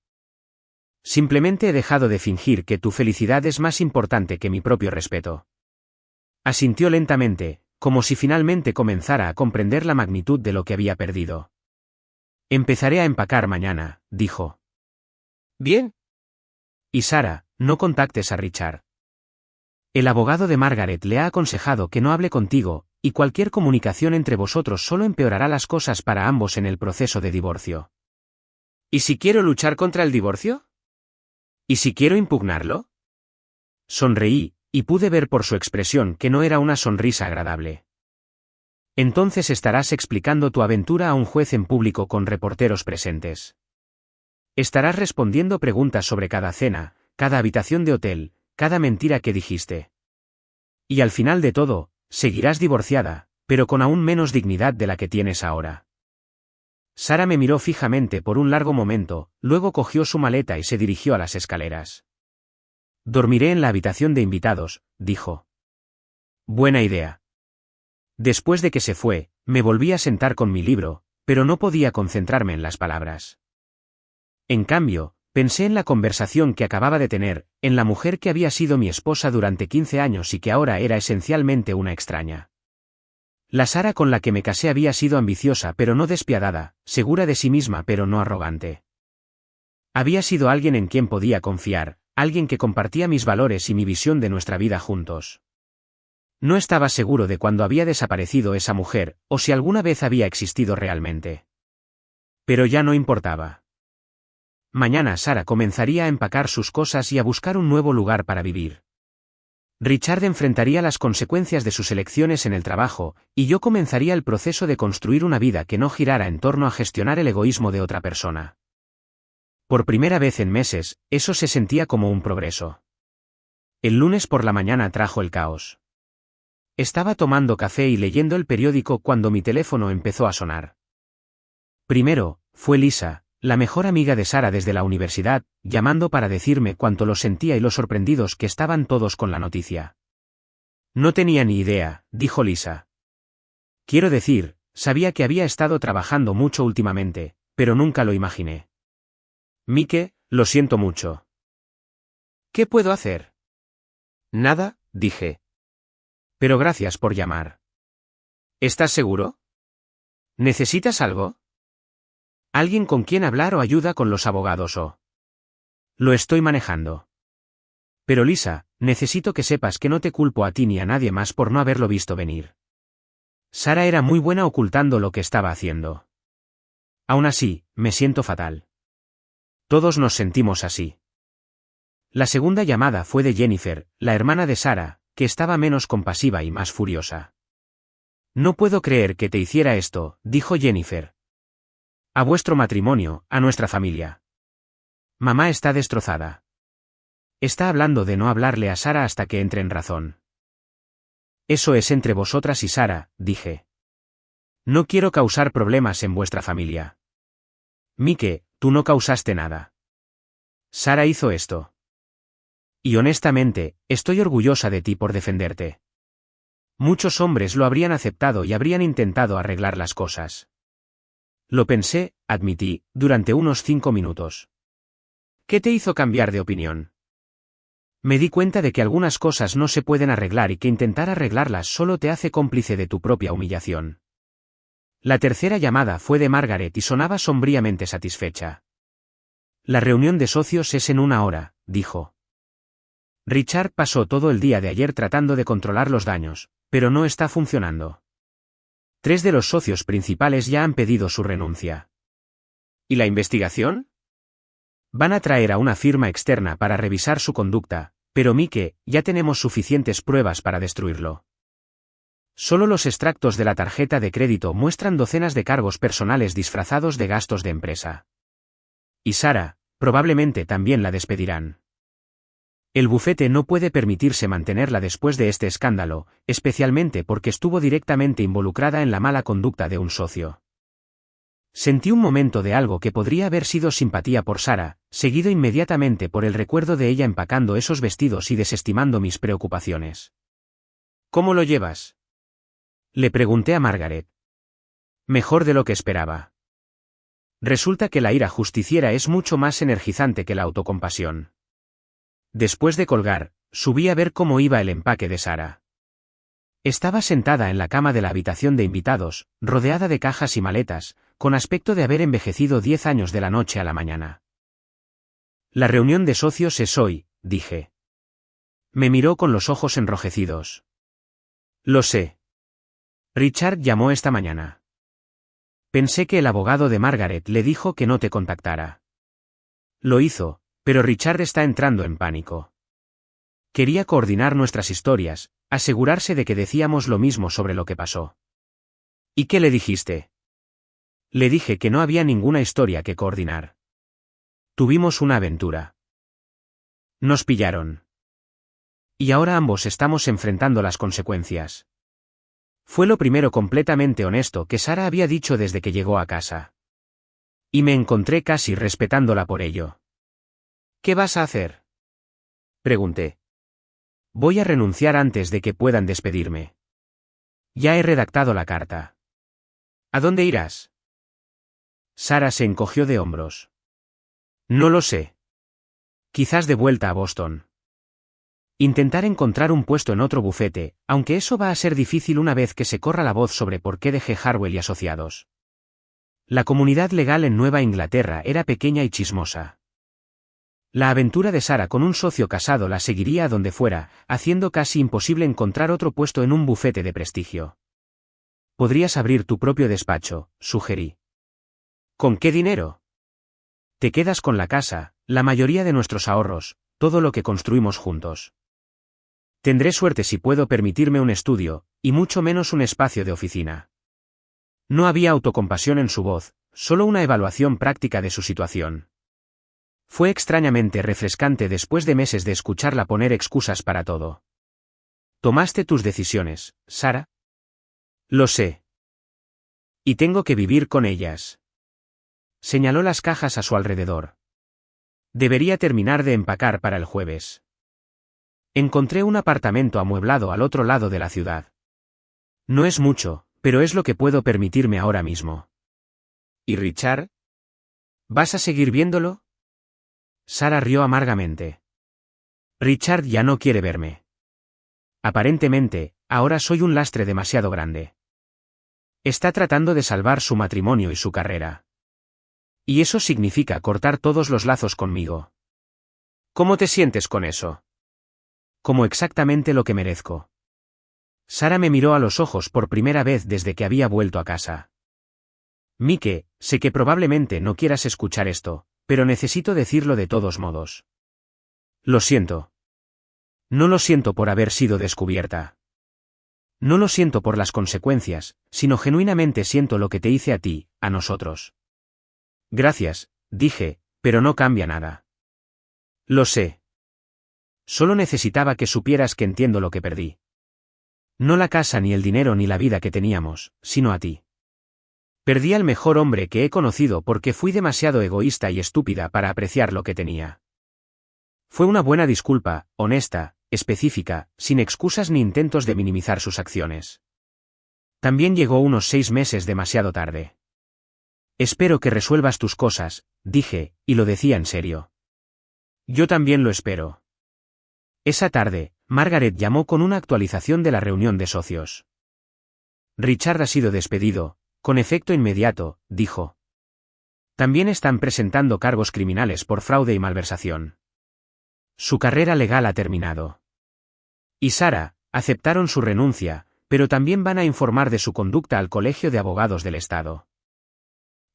Simplemente he dejado de fingir que tu felicidad es más importante que mi propio respeto. Asintió lentamente, como si finalmente comenzara a comprender la magnitud de lo que había perdido. Empezaré a empacar mañana, dijo. Bien. Y Sara, no contactes a Richard. El abogado de Margaret le ha aconsejado que no hable contigo, y cualquier comunicación entre vosotros solo empeorará las cosas para ambos en el proceso de divorcio. ¿Y si quiero luchar contra el divorcio? ¿Y si quiero impugnarlo? Sonreí, y pude ver por su expresión que no era una sonrisa agradable. Entonces estarás explicando tu aventura a un juez en público con reporteros presentes. Estarás respondiendo preguntas sobre cada cena, cada habitación de hotel, cada mentira que dijiste. Y al final de todo, seguirás divorciada, pero con aún menos dignidad de la que tienes ahora. Sara me miró fijamente por un largo momento, luego cogió su maleta y se dirigió a las escaleras. Dormiré en la habitación de invitados, dijo. Buena idea. Después de que se fue, me volví a sentar con mi libro, pero no podía concentrarme en las palabras. En cambio, pensé en la conversación que acababa de tener, en la mujer que había sido mi esposa durante 15 años y que ahora era esencialmente una extraña. La Sara con la que me casé había sido ambiciosa pero no despiadada, segura de sí misma pero no arrogante. Había sido alguien en quien podía confiar, alguien que compartía mis valores y mi visión de nuestra vida juntos. No estaba seguro de cuándo había desaparecido esa mujer, o si alguna vez había existido realmente. Pero ya no importaba. Mañana Sara comenzaría a empacar sus cosas y a buscar un nuevo lugar para vivir. Richard enfrentaría las consecuencias de sus elecciones en el trabajo, y yo comenzaría el proceso de construir una vida que no girara en torno a gestionar el egoísmo de otra persona. Por primera vez en meses, eso se sentía como un progreso. El lunes por la mañana trajo el caos. Estaba tomando café y leyendo el periódico cuando mi teléfono empezó a sonar. Primero, fue Lisa, la mejor amiga de Sara desde la universidad, llamando para decirme cuánto lo sentía y lo sorprendidos que estaban todos con la noticia. No tenía ni idea, dijo Lisa. Quiero decir, sabía que había estado trabajando mucho últimamente, pero nunca lo imaginé. Mike, lo siento mucho. ¿Qué puedo hacer? Nada, dije. Pero gracias por llamar. ¿Estás seguro? ¿Necesitas algo? ¿Alguien con quien hablar o ayuda con los abogados o? Lo estoy manejando. Pero Lisa, necesito que sepas que no te culpo a ti ni a nadie más por no haberlo visto venir. Sara era muy buena ocultando lo que estaba haciendo. Aún así, me siento fatal. Todos nos sentimos así. La segunda llamada fue de Jennifer, la hermana de Sara, que estaba menos compasiva y más furiosa. No puedo creer que te hiciera esto, dijo Jennifer. A vuestro matrimonio, a nuestra familia. Mamá está destrozada. Está hablando de no hablarle a Sara hasta que entre en razón. Eso es entre vosotras y Sara, dije. No quiero causar problemas en vuestra familia. Mike, tú no causaste nada. Sara hizo esto. Y honestamente, estoy orgullosa de ti por defenderte. Muchos hombres lo habrían aceptado y habrían intentado arreglar las cosas. Lo pensé, admití, durante unos 5 minutos. ¿Qué te hizo cambiar de opinión? Me di cuenta de que algunas cosas no se pueden arreglar y que intentar arreglarlas solo te hace cómplice de tu propia humillación. La tercera llamada fue de Margaret y sonaba sombríamente satisfecha. La reunión de socios es en 1 hora, dijo. Richard pasó todo el día de ayer tratando de controlar los daños, pero no está funcionando. 3 de los socios principales ya han pedido su renuncia. ¿Y la investigación? Van a traer a una firma externa para revisar su conducta, pero Mike, ya tenemos suficientes pruebas para destruirlo. Solo los extractos de la tarjeta de crédito muestran docenas de cargos personales disfrazados de gastos de empresa. Y Sara, probablemente también la despedirán. El bufete no puede permitirse mantenerla después de este escándalo, especialmente porque estuvo directamente involucrada en la mala conducta de un socio. Sentí un momento de algo que podría haber sido simpatía por Sara, seguido inmediatamente por el recuerdo de ella empacando esos vestidos y desestimando mis preocupaciones. ¿Cómo lo llevas? Le pregunté a Margaret. Mejor de lo que esperaba. Resulta que la ira justiciera es mucho más energizante que la autocompasión. Después de colgar, subí a ver cómo iba el empaque de Sara. Estaba sentada en la cama de la habitación de invitados, rodeada de cajas y maletas, con aspecto de haber envejecido 10 años de la noche a la mañana. La reunión de socios es hoy, dije. Me miró con los ojos enrojecidos. Lo sé. Richard llamó esta mañana. Pensé que el abogado de Margaret le dijo que no te contactara. Lo hizo, pero Richard está entrando en pánico. Quería coordinar nuestras historias, asegurarse de que decíamos lo mismo sobre lo que pasó. ¿Y qué le dijiste? Le dije que no había ninguna historia que coordinar. Tuvimos una aventura. Nos pillaron. Y ahora ambos estamos enfrentando las consecuencias. Fue lo primero completamente honesto que Sara había dicho desde que llegó a casa. Y me encontré casi respetándola por ello. ¿Qué vas a hacer? Pregunté. Voy a renunciar antes de que puedan despedirme. Ya he redactado la carta. ¿A dónde irás? Sara se encogió de hombros. No lo sé. Quizás de vuelta a Boston. Intentar encontrar un puesto en otro bufete, aunque eso va a ser difícil una vez que se corra la voz sobre por qué dejé Harwell y Asociados. La comunidad legal en Nueva Inglaterra era pequeña y chismosa. La aventura de Sara con un socio casado la seguiría a donde fuera, haciendo casi imposible encontrar otro puesto en un bufete de prestigio. Podrías abrir tu propio despacho, sugerí. ¿Con qué dinero? Te quedas con la casa, la mayoría de nuestros ahorros, todo lo que construimos juntos. Tendré suerte si puedo permitirme un estudio, y mucho menos un espacio de oficina. No había autocompasión en su voz, solo una evaluación práctica de su situación. Fue extrañamente refrescante después de meses de escucharla poner excusas para todo. Tomaste tus decisiones, Sara. Lo sé. Y tengo que vivir con ellas. Señaló las cajas a su alrededor. Debería terminar de empacar para el jueves. Encontré un apartamento amueblado al otro lado de la ciudad. No es mucho, pero es lo que puedo permitirme ahora mismo. ¿Y Richard? ¿Vas a seguir viéndolo? Sara rió amargamente. Richard ya no quiere verme. Aparentemente, ahora soy un lastre demasiado grande. Está tratando de salvar su matrimonio y su carrera. Y eso significa cortar todos los lazos conmigo. ¿Cómo te sientes con eso? Como exactamente lo que merezco. Sara me miró a los ojos por primera vez desde que había vuelto a casa. Mike, sé que probablemente no quieras escuchar esto, pero necesito decirlo de todos modos. Lo siento. No lo siento por haber sido descubierta. No lo siento por las consecuencias, sino genuinamente siento lo que te hice a ti, a nosotros. Gracias, dije, pero no cambia nada. Lo sé. Solo necesitaba que supieras que entiendo lo que perdí. No la casa ni el dinero ni la vida que teníamos, sino a ti. Perdí al mejor hombre que he conocido porque fui demasiado egoísta y estúpida para apreciar lo que tenía. Fue una buena disculpa, honesta, específica, sin excusas ni intentos de minimizar sus acciones. También llegó unos 6 meses demasiado tarde. Espero que resuelvas tus cosas, dije, y lo decía en serio. Yo también lo espero. Esa tarde, Margaret llamó con una actualización de la reunión de socios. Richard ha sido despedido, con efecto inmediato, dijo. También están presentando cargos criminales por fraude y malversación. Su carrera legal ha terminado. Y Sara, aceptaron su renuncia, pero también van a informar de su conducta al Colegio de Abogados del Estado.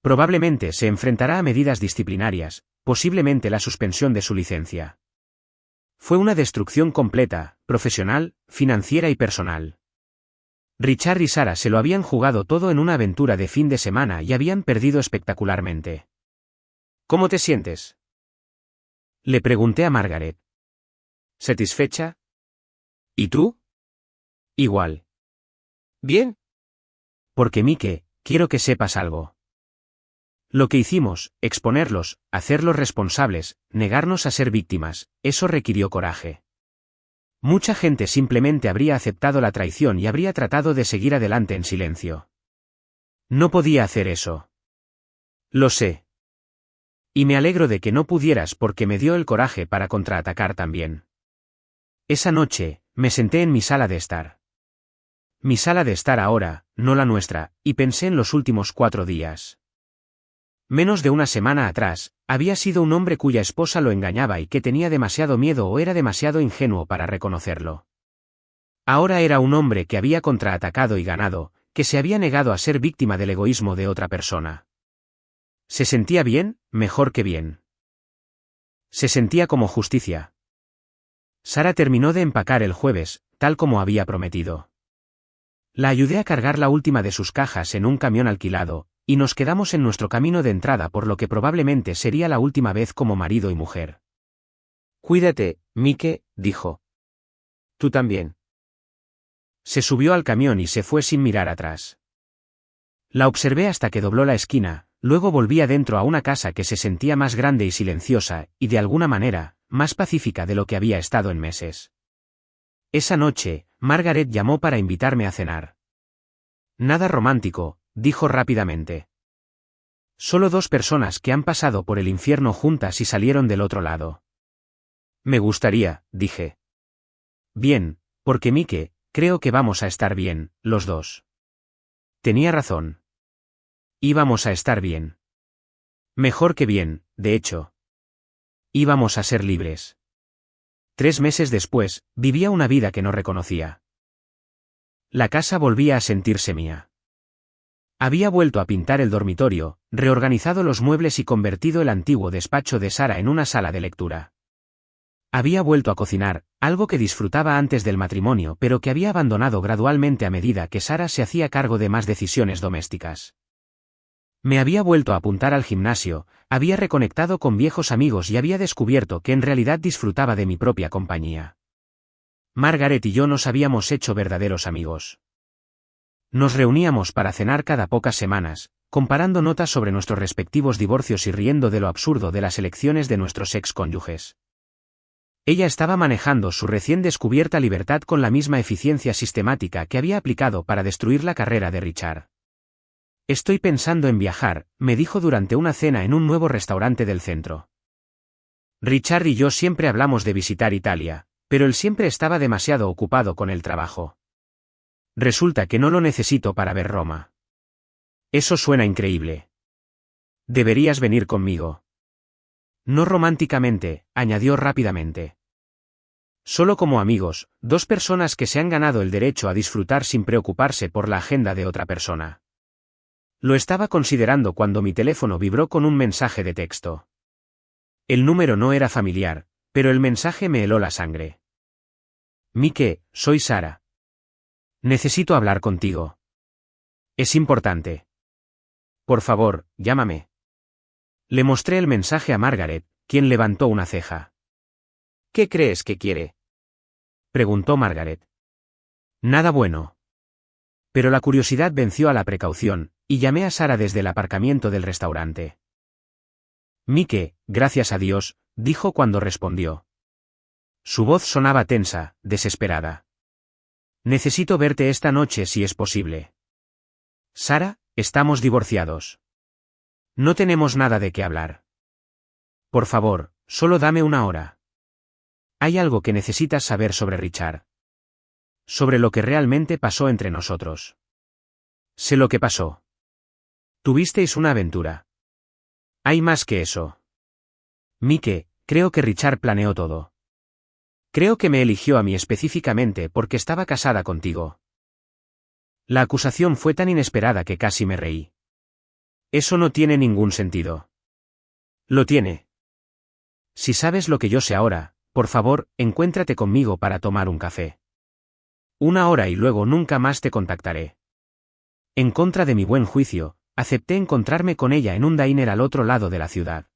Probablemente se enfrentará a medidas disciplinarias, posiblemente la suspensión de su licencia. Fue una destrucción completa, profesional, financiera y personal. Richard y Sara se lo habían jugado todo en una aventura de fin de semana y habían perdido espectacularmente. ¿Cómo te sientes? Le pregunté a Margaret. ¿Satisfecha? ¿Y tú? Igual. Bien. Porque Mike, quiero que sepas algo. Lo que hicimos, exponerlos, hacerlos responsables, negarnos a ser víctimas, eso requirió coraje. Mucha gente simplemente habría aceptado la traición y habría tratado de seguir adelante en silencio. No podía hacer eso. Lo sé. Y me alegro de que no pudieras porque me dio el coraje para contraatacar también. Esa noche, me senté en mi sala de estar. Mi sala de estar ahora, no la nuestra, y pensé en los últimos 4 días. Menos de una semana atrás, había sido un hombre cuya esposa lo engañaba y que tenía demasiado miedo o era demasiado ingenuo para reconocerlo. Ahora era un hombre que había contraatacado y ganado, que se había negado a ser víctima del egoísmo de otra persona. ¿Se sentía bien? Mejor que bien. Se sentía como justicia. Sara terminó de empacar el jueves, tal como había prometido. La ayudé a cargar la última de sus cajas en un camión alquilado, y nos quedamos en nuestro camino de entrada por lo que probablemente sería la última vez como marido y mujer. Cuídate, Mike, dijo. Tú también. Se subió al camión y se fue sin mirar atrás. La observé hasta que dobló la esquina, luego volví adentro a una casa que se sentía más grande y silenciosa, y de alguna manera, más pacífica de lo que había estado en meses. Esa noche, Margaret llamó para invitarme a cenar. Nada romántico, dijo rápidamente. Solo 2 personas que han pasado por el infierno juntas y salieron del otro lado. Me gustaría, dije. Bien, porque Mike, creo que vamos a estar bien, los dos. Tenía razón. Íbamos a estar bien. Mejor que bien, de hecho. Íbamos a ser libres. 3 meses después, vivía una vida que no reconocía. La casa volvía a sentirse mía. Había vuelto a pintar el dormitorio, reorganizado los muebles y convertido el antiguo despacho de Sara en una sala de lectura. Había vuelto a cocinar, algo que disfrutaba antes del matrimonio pero que había abandonado gradualmente a medida que Sara se hacía cargo de más decisiones domésticas. Me había vuelto a apuntar al gimnasio, había reconectado con viejos amigos y había descubierto que en realidad disfrutaba de mi propia compañía. Margaret y yo nos habíamos hecho verdaderos amigos. Nos reuníamos para cenar cada pocas semanas, comparando notas sobre nuestros respectivos divorcios y riendo de lo absurdo de las elecciones de nuestros ex-cónyuges. Ella estaba manejando su recién descubierta libertad con la misma eficiencia sistemática que había aplicado para destruir la carrera de Richard. Estoy pensando en viajar, me dijo durante una cena en un nuevo restaurante del centro. Richard y yo siempre hablamos de visitar Italia, pero él siempre estaba demasiado ocupado con el trabajo. Resulta que no lo necesito para ver Roma. Eso suena increíble. Deberías venir conmigo. No románticamente, añadió rápidamente. Solo como amigos, dos personas que se han ganado el derecho a disfrutar sin preocuparse por la agenda de otra persona. Lo estaba considerando cuando mi teléfono vibró con un mensaje de texto. El número no era familiar, pero el mensaje me heló la sangre. Mike, soy Sara. Necesito hablar contigo. Es importante. Por favor, llámame. Le mostré el mensaje a Margaret, quien levantó una ceja. ¿Qué crees que quiere?, preguntó Margaret. Nada bueno. Pero la curiosidad venció a la precaución, y llamé a Sara desde el aparcamiento del restaurante. Mike, gracias a Dios, dijo cuando respondió. Su voz sonaba tensa, desesperada. Necesito verte esta noche si es posible. Sara, estamos divorciados. No tenemos nada de qué hablar. Por favor, solo dame una hora. Hay algo que necesitas saber sobre Richard. Sobre lo que realmente pasó entre nosotros. Sé lo que pasó. Tuvisteis una aventura. Hay más que eso. Mike, creo que Richard planeó todo. Creo que me eligió a mí específicamente porque estaba casada contigo. La acusación fue tan inesperada que casi me reí. Eso no tiene ningún sentido. Lo tiene. Si sabes lo que yo sé ahora, por favor, encuéntrate conmigo para tomar un café. Una hora y luego nunca más te contactaré. En contra de mi buen juicio, acepté encontrarme con ella en un diner al otro lado de la ciudad.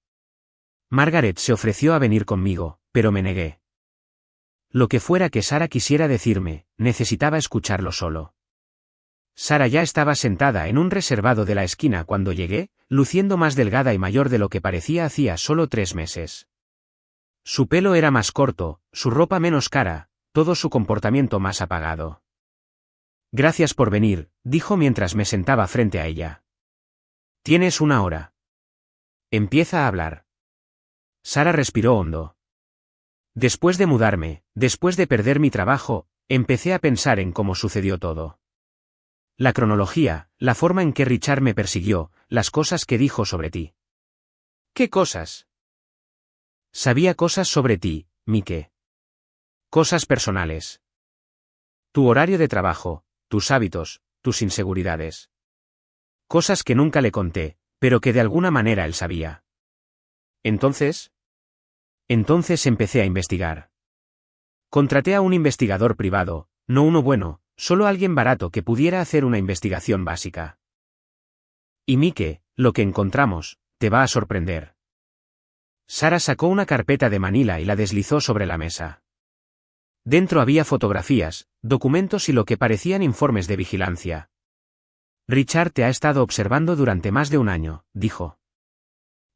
Margaret se ofreció a venir conmigo, pero me negué. Lo que fuera que Sara quisiera decirme, necesitaba escucharlo solo. Sara ya estaba sentada en un reservado de la esquina cuando llegué, luciendo más delgada y mayor de lo que parecía hacía solo 3 meses. Su pelo era más corto, su ropa menos cara, todo su comportamiento más apagado. Gracias por venir, dijo mientras me sentaba frente a ella. Tienes una hora. Empieza a hablar. Sara respiró hondo. Después de mudarme, después de perder mi trabajo, empecé a pensar en cómo sucedió todo. La cronología, la forma en que Richard me persiguió, las cosas que dijo sobre ti. ¿Qué cosas? Sabía cosas sobre ti, Mike. Cosas personales. Tu horario de trabajo, tus hábitos, tus inseguridades. Cosas que nunca le conté, pero que de alguna manera él sabía. Entonces empecé a investigar. Contraté a un investigador privado, no uno bueno, solo alguien barato que pudiera hacer una investigación básica. Y Mike, lo que encontramos, te va a sorprender. Sara sacó una carpeta de Manila y la deslizó sobre la mesa. Dentro había fotografías, documentos y lo que parecían informes de vigilancia. Richard te ha estado observando durante más de un año, dijo.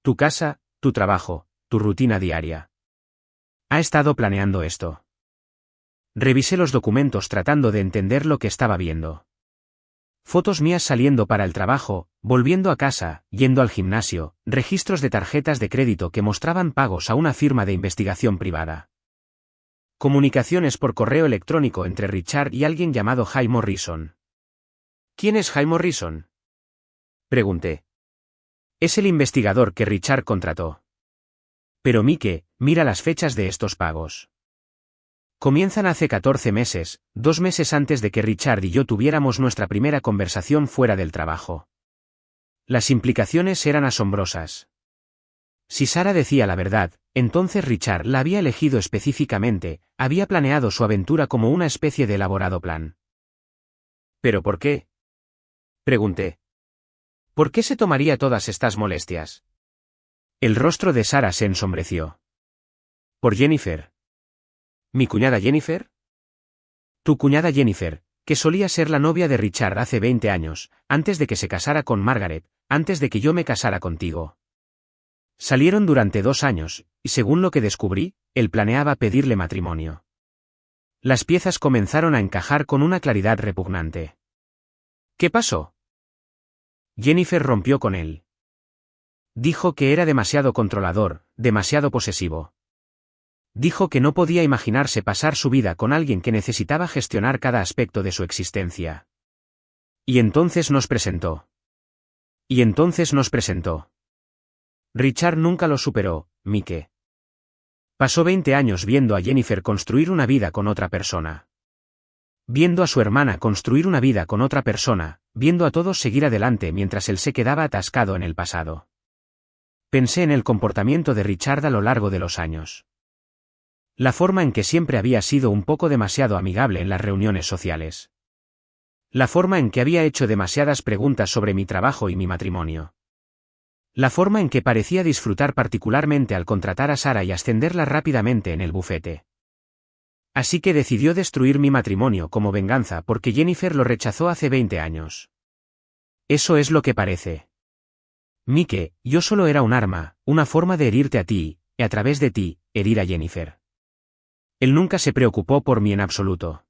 Tu casa, tu trabajo, tu rutina diaria. Ha estado planeando esto. Revisé los documentos tratando de entender lo que estaba viendo. Fotos mías saliendo para el trabajo, volviendo a casa, yendo al gimnasio, registros de tarjetas de crédito que mostraban pagos a una firma de investigación privada. Comunicaciones por correo electrónico entre Richard y alguien llamado Jay Morrison. ¿Quién es Jay Morrison?, pregunté. Es el investigador que Richard contrató. Pero Mike, mira las fechas de estos pagos. Comienzan hace 14 meses, 2 meses antes de que Richard y yo tuviéramos nuestra primera conversación fuera del trabajo. Las implicaciones eran asombrosas. Si Sara decía la verdad, entonces Richard la había elegido específicamente, había planeado su aventura como una especie de elaborado plan. ¿Pero por qué?, pregunté. ¿Por qué se tomaría todas estas molestias? El rostro de Sara se ensombreció. Por Jennifer. ¿Mi cuñada Jennifer? Tu cuñada Jennifer, que solía ser la novia de Richard hace 20 años, antes de que se casara con Margaret, antes de que yo me casara contigo. Salieron durante 2 años, y según lo que descubrí, él planeaba pedirle matrimonio. Las piezas comenzaron a encajar con una claridad repugnante. ¿Qué pasó? Jennifer rompió con él. Dijo que era demasiado controlador, demasiado posesivo. Dijo que no podía imaginarse pasar su vida con alguien que necesitaba gestionar cada aspecto de su existencia. Y entonces nos presentó. Richard nunca lo superó, Mike. Pasó 20 años viendo a Jennifer construir una vida con otra persona. Viendo a su hermana construir una vida con otra persona, viendo a todos seguir adelante mientras él se quedaba atascado en el pasado. Pensé en el comportamiento de Richard a lo largo de los años. La forma en que siempre había sido un poco demasiado amigable en las reuniones sociales. La forma en que había hecho demasiadas preguntas sobre mi trabajo y mi matrimonio. La forma en que parecía disfrutar particularmente al contratar a Sarah y ascenderla rápidamente en el bufete. Así que decidió destruir mi matrimonio como venganza porque Jennifer lo rechazó hace 20 años. Eso es lo que parece. Mike, yo solo era un arma, una forma de herirte a ti, y a través de ti, herir a Jennifer. Él nunca se preocupó por mí en absoluto.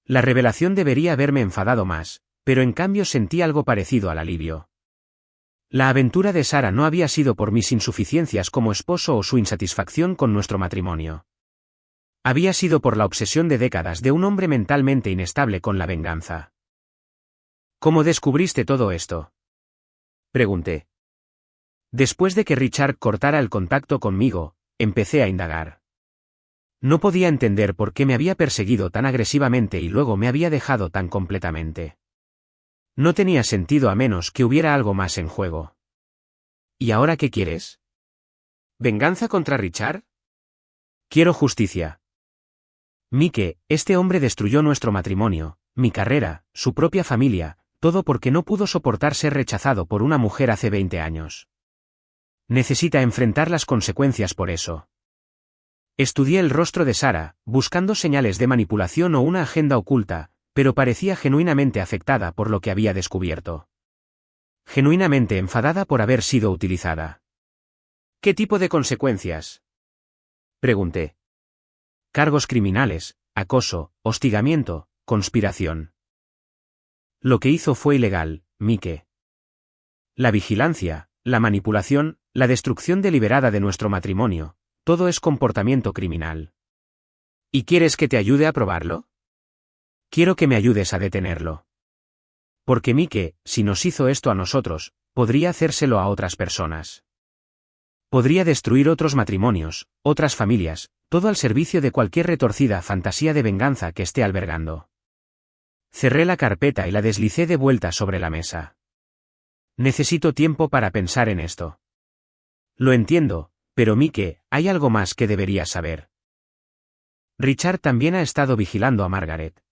La revelación debería haberme enfadado más, pero en cambio sentí algo parecido al alivio. La aventura de Sarah no había sido por mis insuficiencias como esposo o su insatisfacción con nuestro matrimonio. Había sido por la obsesión de décadas de un hombre mentalmente inestable con la venganza. ¿Cómo descubriste todo esto?, pregunté. Después de que Richard cortara el contacto conmigo, empecé a indagar. No podía entender por qué me había perseguido tan agresivamente y luego me había dejado tan completamente. No tenía sentido a menos que hubiera algo más en juego. ¿Y ahora qué quieres? ¿Venganza contra Richard? Quiero justicia. Mike, este hombre destruyó nuestro matrimonio, mi carrera, su propia familia, todo porque no pudo soportar ser rechazado por una mujer hace 20 años. Necesita enfrentar las consecuencias por eso. Estudié el rostro de Sarah, buscando señales de manipulación o una agenda oculta, pero parecía genuinamente afectada por lo que había descubierto. Genuinamente enfadada por haber sido utilizada. ¿Qué tipo de consecuencias?, pregunté. Cargos criminales, acoso, hostigamiento, conspiración. Lo que hizo fue ilegal, Mike. La vigilancia, la manipulación, la destrucción deliberada de nuestro matrimonio. Todo es comportamiento criminal. ¿Y quieres que te ayude a probarlo? Quiero que me ayudes a detenerlo. Porque Mike, si nos hizo esto a nosotros, podría hacérselo a otras personas. Podría destruir otros matrimonios, otras familias, todo al servicio de cualquier retorcida fantasía de venganza que esté albergando. Cerré la carpeta y la deslicé de vuelta sobre la mesa. Necesito tiempo para pensar en esto. Lo entiendo. Pero Mike, hay algo más que deberías saber. Richard también ha estado vigilando a Margaret.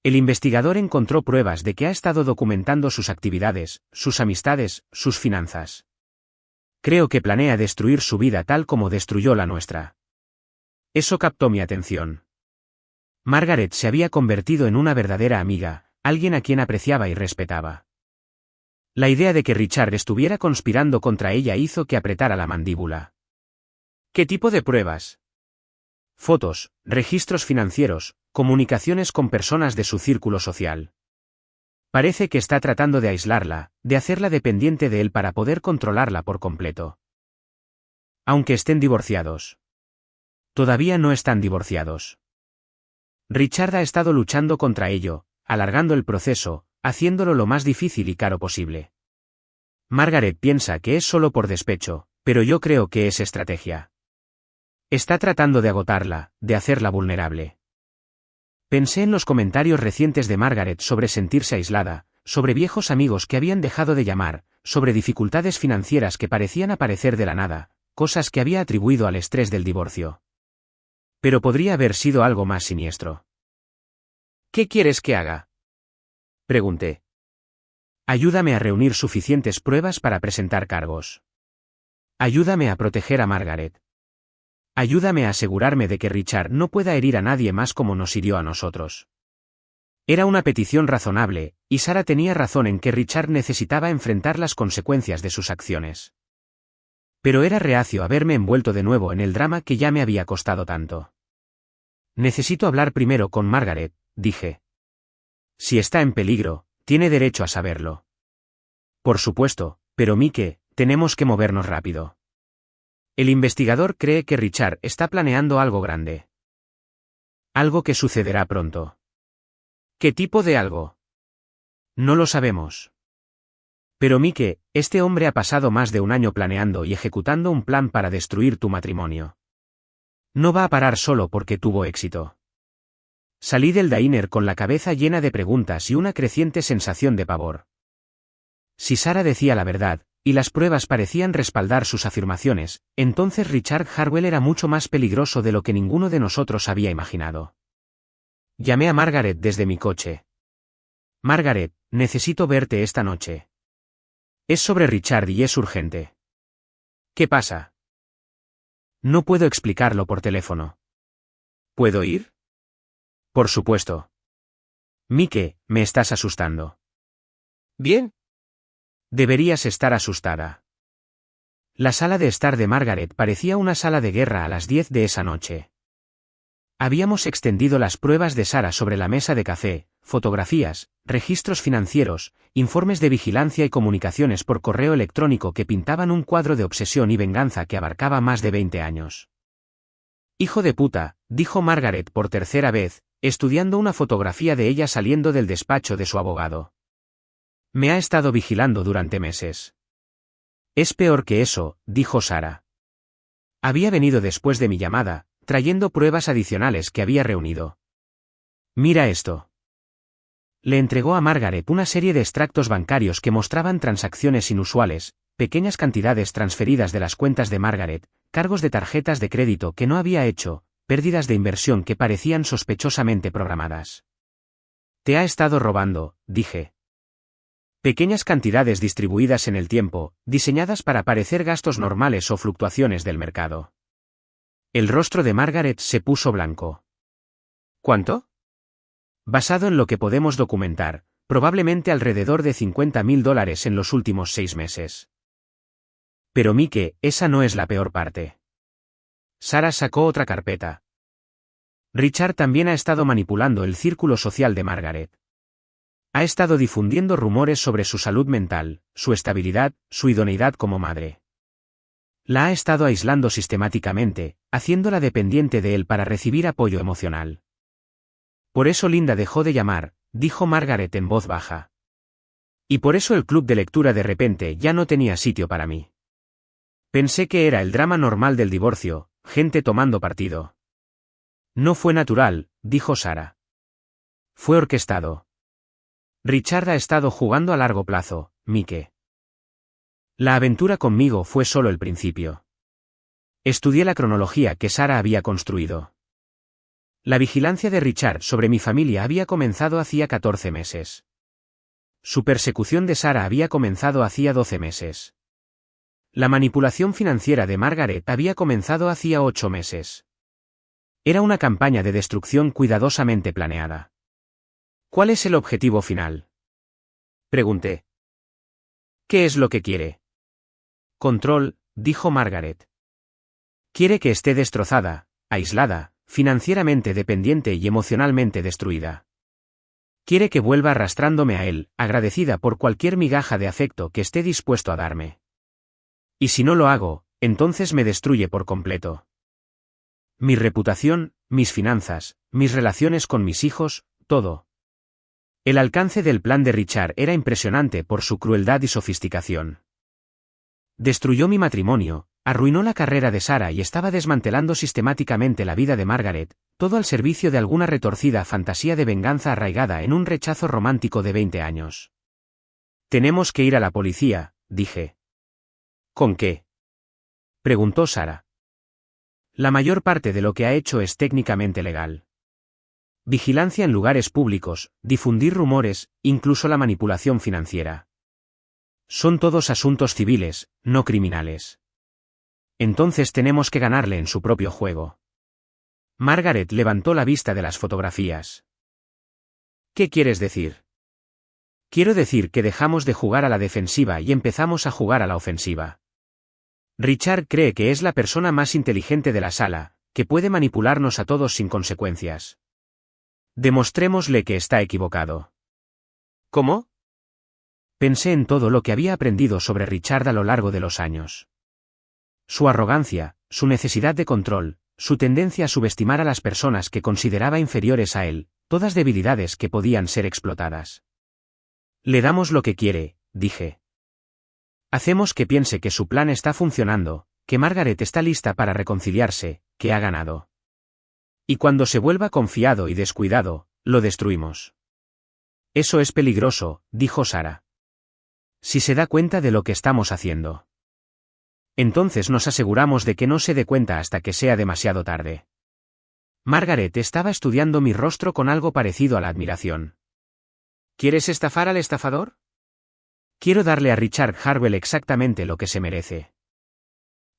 El investigador encontró pruebas de que ha estado documentando sus actividades, sus amistades, sus finanzas. Creo que planea destruir su vida tal como destruyó la nuestra. Eso captó mi atención. Margaret se había convertido en una verdadera amiga, alguien a quien apreciaba y respetaba. La idea de que Richard estuviera conspirando contra ella hizo que apretara la mandíbula. ¿Qué tipo de pruebas? Fotos, registros financieros, comunicaciones con personas de su círculo social. Parece que está tratando de aislarla, de hacerla dependiente de él para poder controlarla por completo. Aunque estén divorciados. Todavía no están divorciados. Richard ha estado luchando contra ello, alargando el proceso, haciéndolo lo más difícil y caro posible. Margaret piensa que es solo por despecho, pero yo creo que es estrategia. Está tratando de agotarla, de hacerla vulnerable. Pensé en los comentarios recientes de Margaret sobre sentirse aislada, sobre viejos amigos que habían dejado de llamar, sobre dificultades financieras que parecían aparecer de la nada, cosas que había atribuido al estrés del divorcio. Pero podría haber sido algo más siniestro. ¿Qué quieres que haga?, pregunté. Ayúdame a reunir suficientes pruebas para presentar cargos. Ayúdame a proteger a Margaret. Ayúdame a asegurarme de que Richard no pueda herir a nadie más como nos hirió a nosotros. Era una petición razonable, y Sarah tenía razón en que Richard necesitaba enfrentar las consecuencias de sus acciones. Pero era reacio a verme envuelto de nuevo en el drama que ya me había costado tanto. Necesito hablar primero con Margaret, dije. Si está en peligro, tiene derecho a saberlo. Por supuesto, pero Mike, tenemos que movernos rápido. El investigador cree que Richard está planeando algo grande. Algo que sucederá pronto. ¿Qué tipo de algo? No lo sabemos. Pero Mike, este hombre ha pasado más de un año planeando y ejecutando un plan para destruir tu matrimonio. No va a parar solo porque tuvo éxito. Salí del diner con la cabeza llena de preguntas y una creciente sensación de pavor. Si Sarah decía la verdad, y las pruebas parecían respaldar sus afirmaciones, entonces Richard Harwell era mucho más peligroso de lo que ninguno de nosotros había imaginado. Llamé a Margaret desde mi coche. Margaret, necesito verte esta noche. Es sobre Richard y es urgente. ¿Qué pasa? No puedo explicarlo por teléfono. ¿Puedo ir? Por supuesto. Mike, me estás asustando. Bien. Deberías estar asustada. La sala de estar de Margaret parecía una sala de guerra a las 10 de esa noche. Habíamos extendido las pruebas de Sarah sobre la mesa de café, fotografías, registros financieros, informes de vigilancia y comunicaciones por correo electrónico que pintaban un cuadro de obsesión y venganza que abarcaba más de 20 años. Hijo de puta, dijo Margaret por tercera vez, estudiando una fotografía de ella saliendo del despacho de su abogado. Me ha estado vigilando durante meses. Es peor que eso, dijo Sarah. Había venido después de mi llamada, trayendo pruebas adicionales que había reunido. Mira esto. Le entregó a Margaret una serie de extractos bancarios que mostraban transacciones inusuales, pequeñas cantidades transferidas de las cuentas de Margaret, cargos de tarjetas de crédito que no había hecho, pérdidas de inversión que parecían sospechosamente programadas. Te ha estado robando, dije. Pequeñas cantidades distribuidas en el tiempo, diseñadas para parecer gastos normales o fluctuaciones del mercado. El rostro de Margaret se puso blanco. ¿Cuánto? Basado en lo que podemos documentar, probablemente alrededor de $50,000 en los últimos 6 meses. Pero Mike, esa no es la peor parte. Sarah sacó otra carpeta. Richard también ha estado manipulando el círculo social de Margaret. Ha estado difundiendo rumores sobre su salud mental, su estabilidad, su idoneidad como madre. La ha estado aislando sistemáticamente, haciéndola dependiente de él para recibir apoyo emocional. Por eso Linda dejó de llamar, dijo Margaret en voz baja. Y por eso el club de lectura de repente ya no tenía sitio para mí. Pensé que era el drama normal del divorcio, gente tomando partido. No fue natural, dijo Sarah. Fue orquestado. Richard ha estado jugando a largo plazo, Mike. La aventura conmigo fue solo el principio. Estudié la cronología que Sarah había construido. La vigilancia de Richard sobre mi familia había comenzado hacía 14 meses. Su persecución de Sarah había comenzado hacía 12 meses. La manipulación financiera de Margaret había comenzado hacía 8 meses. Era una campaña de destrucción cuidadosamente planeada. ¿Cuál es el objetivo final? Pregunté. ¿Qué es lo que quiere? Control, dijo Margaret. Quiere que esté destrozada, aislada, financieramente dependiente y emocionalmente destruida. Quiere que vuelva arrastrándome a él, agradecida por cualquier migaja de afecto que esté dispuesto a darme. Y si no lo hago, entonces me destruye por completo. Mi reputación, mis finanzas, mis relaciones con mis hijos, todo. El alcance del plan de Richard era impresionante por su crueldad y sofisticación. Destruyó mi matrimonio, arruinó la carrera de Sarah y estaba desmantelando sistemáticamente la vida de Margaret, todo al servicio de alguna retorcida fantasía de venganza arraigada en un rechazo romántico de 20 años. Tenemos que ir a la policía, dije. ¿Con qué? Preguntó Sarah. La mayor parte de lo que ha hecho es técnicamente legal. Vigilancia en lugares públicos, difundir rumores, incluso la manipulación financiera. Son todos asuntos civiles, no criminales. Entonces tenemos que ganarle en su propio juego. Margaret levantó la vista de las fotografías. ¿Qué quieres decir? Quiero decir que dejamos de jugar a la defensiva y empezamos a jugar a la ofensiva. Richard cree que es la persona más inteligente de la sala, que puede manipularnos a todos sin consecuencias. Demostrémosle que está equivocado. ¿Cómo? Pensé en todo lo que había aprendido sobre Richard a lo largo de los años. Su arrogancia, su necesidad de control, su tendencia a subestimar a las personas que consideraba inferiores a él, todas debilidades que podían ser explotadas. Le damos lo que quiere, dije. Hacemos que piense que su plan está funcionando, que Margaret está lista para reconciliarse, que ha ganado. Y cuando se vuelva confiado y descuidado, lo destruimos. Eso es peligroso, dijo Sarah. Si se da cuenta de lo que estamos haciendo. Entonces nos aseguramos de que no se dé cuenta hasta que sea demasiado tarde. Margaret estaba estudiando mi rostro con algo parecido a la admiración. ¿Quieres estafar al estafador? Quiero darle a Richard Harwell exactamente lo que se merece.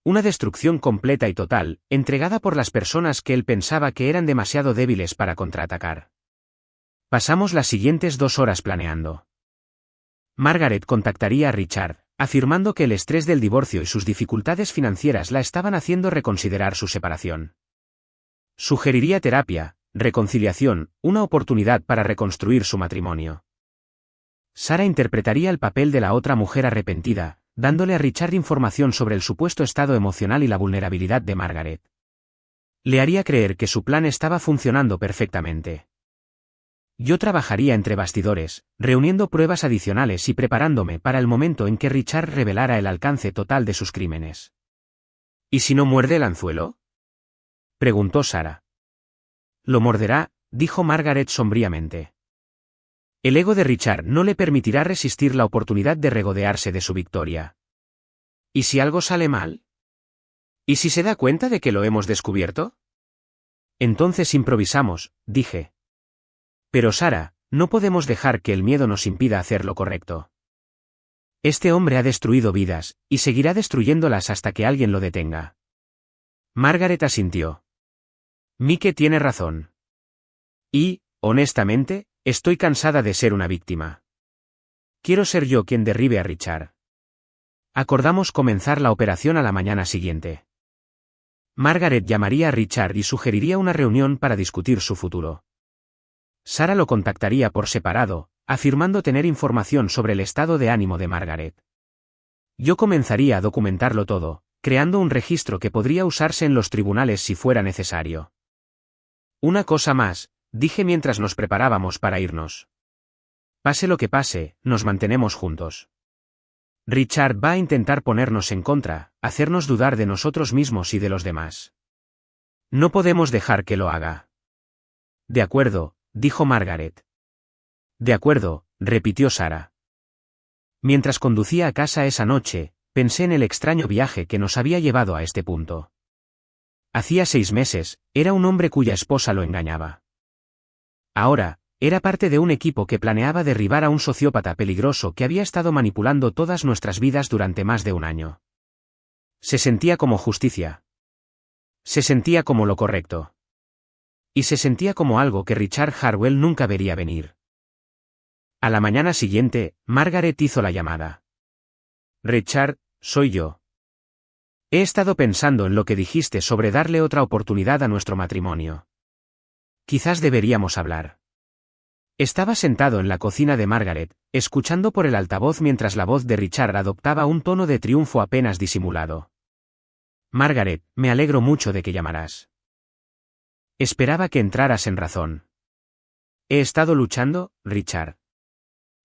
Una destrucción completa y total, entregada por las personas que él pensaba que eran demasiado débiles para contraatacar. Pasamos las siguientes 2 horas planeando. Margaret contactaría a Richard, afirmando que el estrés del divorcio y sus dificultades financieras la estaban haciendo reconsiderar su separación. Sugeriría terapia, reconciliación, una oportunidad para reconstruir su matrimonio. Sarah interpretaría el papel de la otra mujer arrepentida, dándole a Richard información sobre el supuesto estado emocional y la vulnerabilidad de Margaret. Le haría creer que su plan estaba funcionando perfectamente. Yo trabajaría entre bastidores, reuniendo pruebas adicionales y preparándome para el momento en que Richard revelara el alcance total de sus crímenes. ¿Y si no muerde el anzuelo?, preguntó Sarah. Lo morderá, dijo Margaret sombríamente. El ego de Richard no le permitirá resistir la oportunidad de regodearse de su victoria. ¿Y si algo sale mal? ¿Y si se da cuenta de que lo hemos descubierto? Entonces improvisamos, dije. Pero Sarah, no podemos dejar que el miedo nos impida hacer lo correcto. Este hombre ha destruido vidas, y seguirá destruyéndolas hasta que alguien lo detenga. Margaret asintió. Mike tiene razón. Y, honestamente, estoy cansada de ser una víctima. Quiero ser yo quien derribe a Richard. Acordamos comenzar la operación a la mañana siguiente. Margaret llamaría a Richard y sugeriría una reunión para discutir su futuro. Sarah lo contactaría por separado, afirmando tener información sobre el estado de ánimo de Margaret. Yo comenzaría a documentarlo todo, creando un registro que podría usarse en los tribunales si fuera necesario. Una cosa más, dije mientras nos preparábamos para irnos. Pase lo que pase, nos mantenemos juntos. Richard va a intentar ponernos en contra, hacernos dudar de nosotros mismos y de los demás. No podemos dejar que lo haga. De acuerdo, dijo Margaret. De acuerdo, repitió Sarah. Mientras conducía a casa esa noche, pensé en el extraño viaje que nos había llevado a este punto. Hacía 6 meses, era un hombre cuya esposa lo engañaba. Ahora, era parte de un equipo que planeaba derribar a un sociópata peligroso que había estado manipulando todas nuestras vidas durante más de un año. Se sentía como justicia. Se sentía como lo correcto. Y se sentía como algo que Richard Harwell nunca vería venir. A la mañana siguiente, Margaret hizo la llamada. Richard, soy yo. He estado pensando en lo que dijiste sobre darle otra oportunidad a nuestro matrimonio. Quizás deberíamos hablar. Estaba sentado en la cocina de Margaret, escuchando por el altavoz mientras la voz de Richard adoptaba un tono de triunfo apenas disimulado. Margaret, me alegro mucho de que llamarás. Esperaba que entraras en razón. He estado luchando, Richard.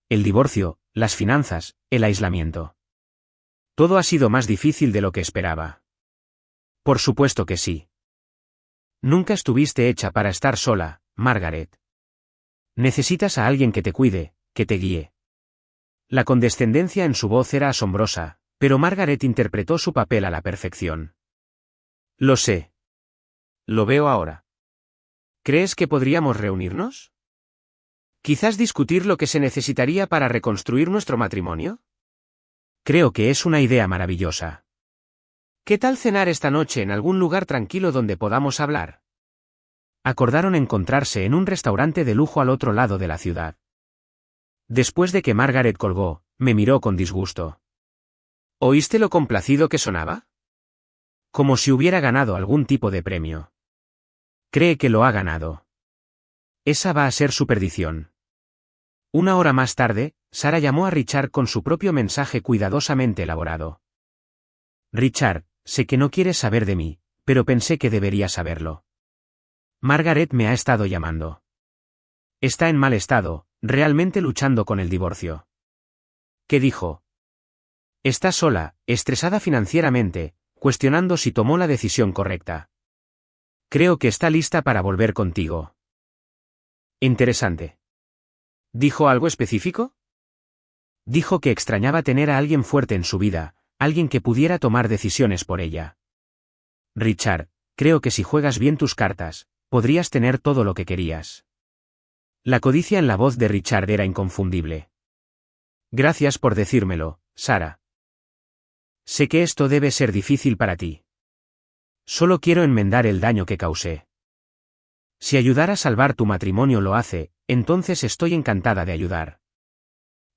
El divorcio, las finanzas, el aislamiento. Todo ha sido más difícil de lo que esperaba. Por supuesto que sí. Nunca estuviste hecha para estar sola, Margaret. Necesitas a alguien que te cuide, que te guíe. La condescendencia en su voz era asombrosa, pero Margaret interpretó su papel a la perfección. Lo sé. Lo veo ahora. ¿Crees que podríamos reunirnos? ¿Quizás discutir lo que se necesitaría para reconstruir nuestro matrimonio? Creo que es una idea maravillosa. ¿Qué tal cenar esta noche en algún lugar tranquilo donde podamos hablar? Acordaron encontrarse en un restaurante de lujo al otro lado de la ciudad. Después de que Margaret colgó, me miró con disgusto. ¿Oíste lo complacido que sonaba? Como si hubiera ganado algún tipo de premio. Cree que lo ha ganado. Esa va a ser su perdición. Una hora más tarde, Sarah llamó a Richard con su propio mensaje cuidadosamente elaborado. Richard, sé que no quieres saber de mí, pero pensé que deberías saberlo. Margaret me ha estado llamando. Está en mal estado, realmente luchando con el divorcio. ¿Qué dijo? Está sola, estresada financieramente, cuestionando si tomó la decisión correcta. Creo que está lista para volver contigo. Interesante. ¿Dijo algo específico? Dijo que extrañaba tener a alguien fuerte en su vida, alguien que pudiera tomar decisiones por ella. Richard, creo que si juegas bien tus cartas, podrías tener todo lo que querías. La codicia en la voz de Richard era inconfundible. Gracias por decírmelo, Sara. Sé que esto debe ser difícil para ti. Solo quiero enmendar el daño que causé. Si ayudar a salvar tu matrimonio lo hace, entonces estoy encantada de ayudar.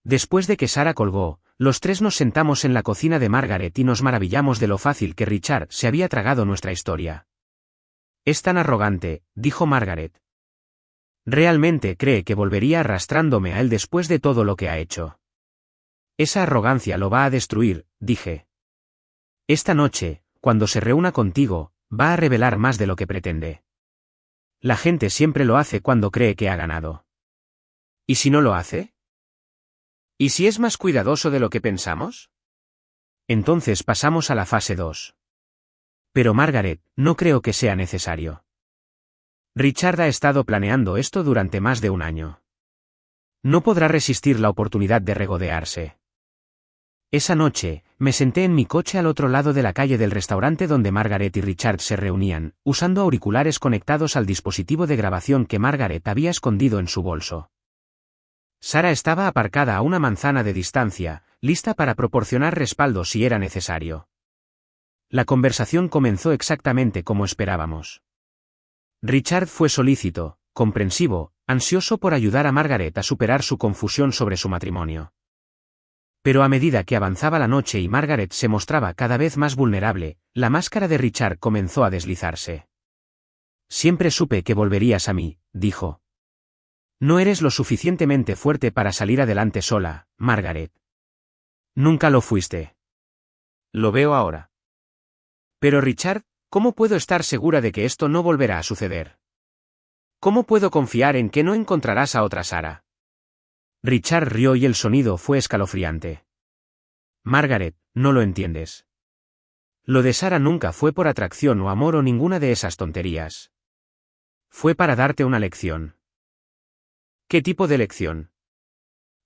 Después de que Sara colgó, los tres nos sentamos en la cocina de Margaret y nos maravillamos de lo fácil que Richard se había tragado nuestra historia. Es tan arrogante, dijo Margaret. Realmente cree que volvería arrastrándome a él después de todo lo que ha hecho. Esa arrogancia lo va a destruir, dije. Esta noche, cuando se reúna contigo, va a revelar más de lo que pretende. La gente siempre lo hace cuando cree que ha ganado. ¿Y si no lo hace? ¿Y si es más cuidadoso de lo que pensamos? Entonces pasamos a la fase 2. Pero Margaret, no creo que sea necesario. Richard ha estado planeando esto durante más de un año. No podrá resistir la oportunidad de regodearse. Esa noche, me senté en mi coche al otro lado de la calle del restaurante donde Margaret y Richard se reunían, usando auriculares conectados al dispositivo de grabación que Margaret había escondido en su bolso. Sara estaba aparcada a una manzana de distancia, lista para proporcionar respaldo si era necesario. La conversación comenzó exactamente como esperábamos. Richard fue solícito, comprensivo, ansioso por ayudar a Margaret a superar su confusión sobre su matrimonio. Pero a medida que avanzaba la noche y Margaret se mostraba cada vez más vulnerable, la máscara de Richard comenzó a deslizarse. Siempre supe que volverías a mí, dijo. No eres lo suficientemente fuerte para salir adelante sola, Margaret. Nunca lo fuiste. Lo veo ahora. Pero Richard, ¿cómo puedo estar segura de que esto no volverá a suceder? ¿Cómo puedo confiar en que no encontrarás a otra Sara? Richard rió y el sonido fue escalofriante. Margaret, no lo entiendes. Lo de Sara nunca fue por atracción o amor o ninguna de esas tonterías. Fue para darte una lección. ¿Qué tipo de lección?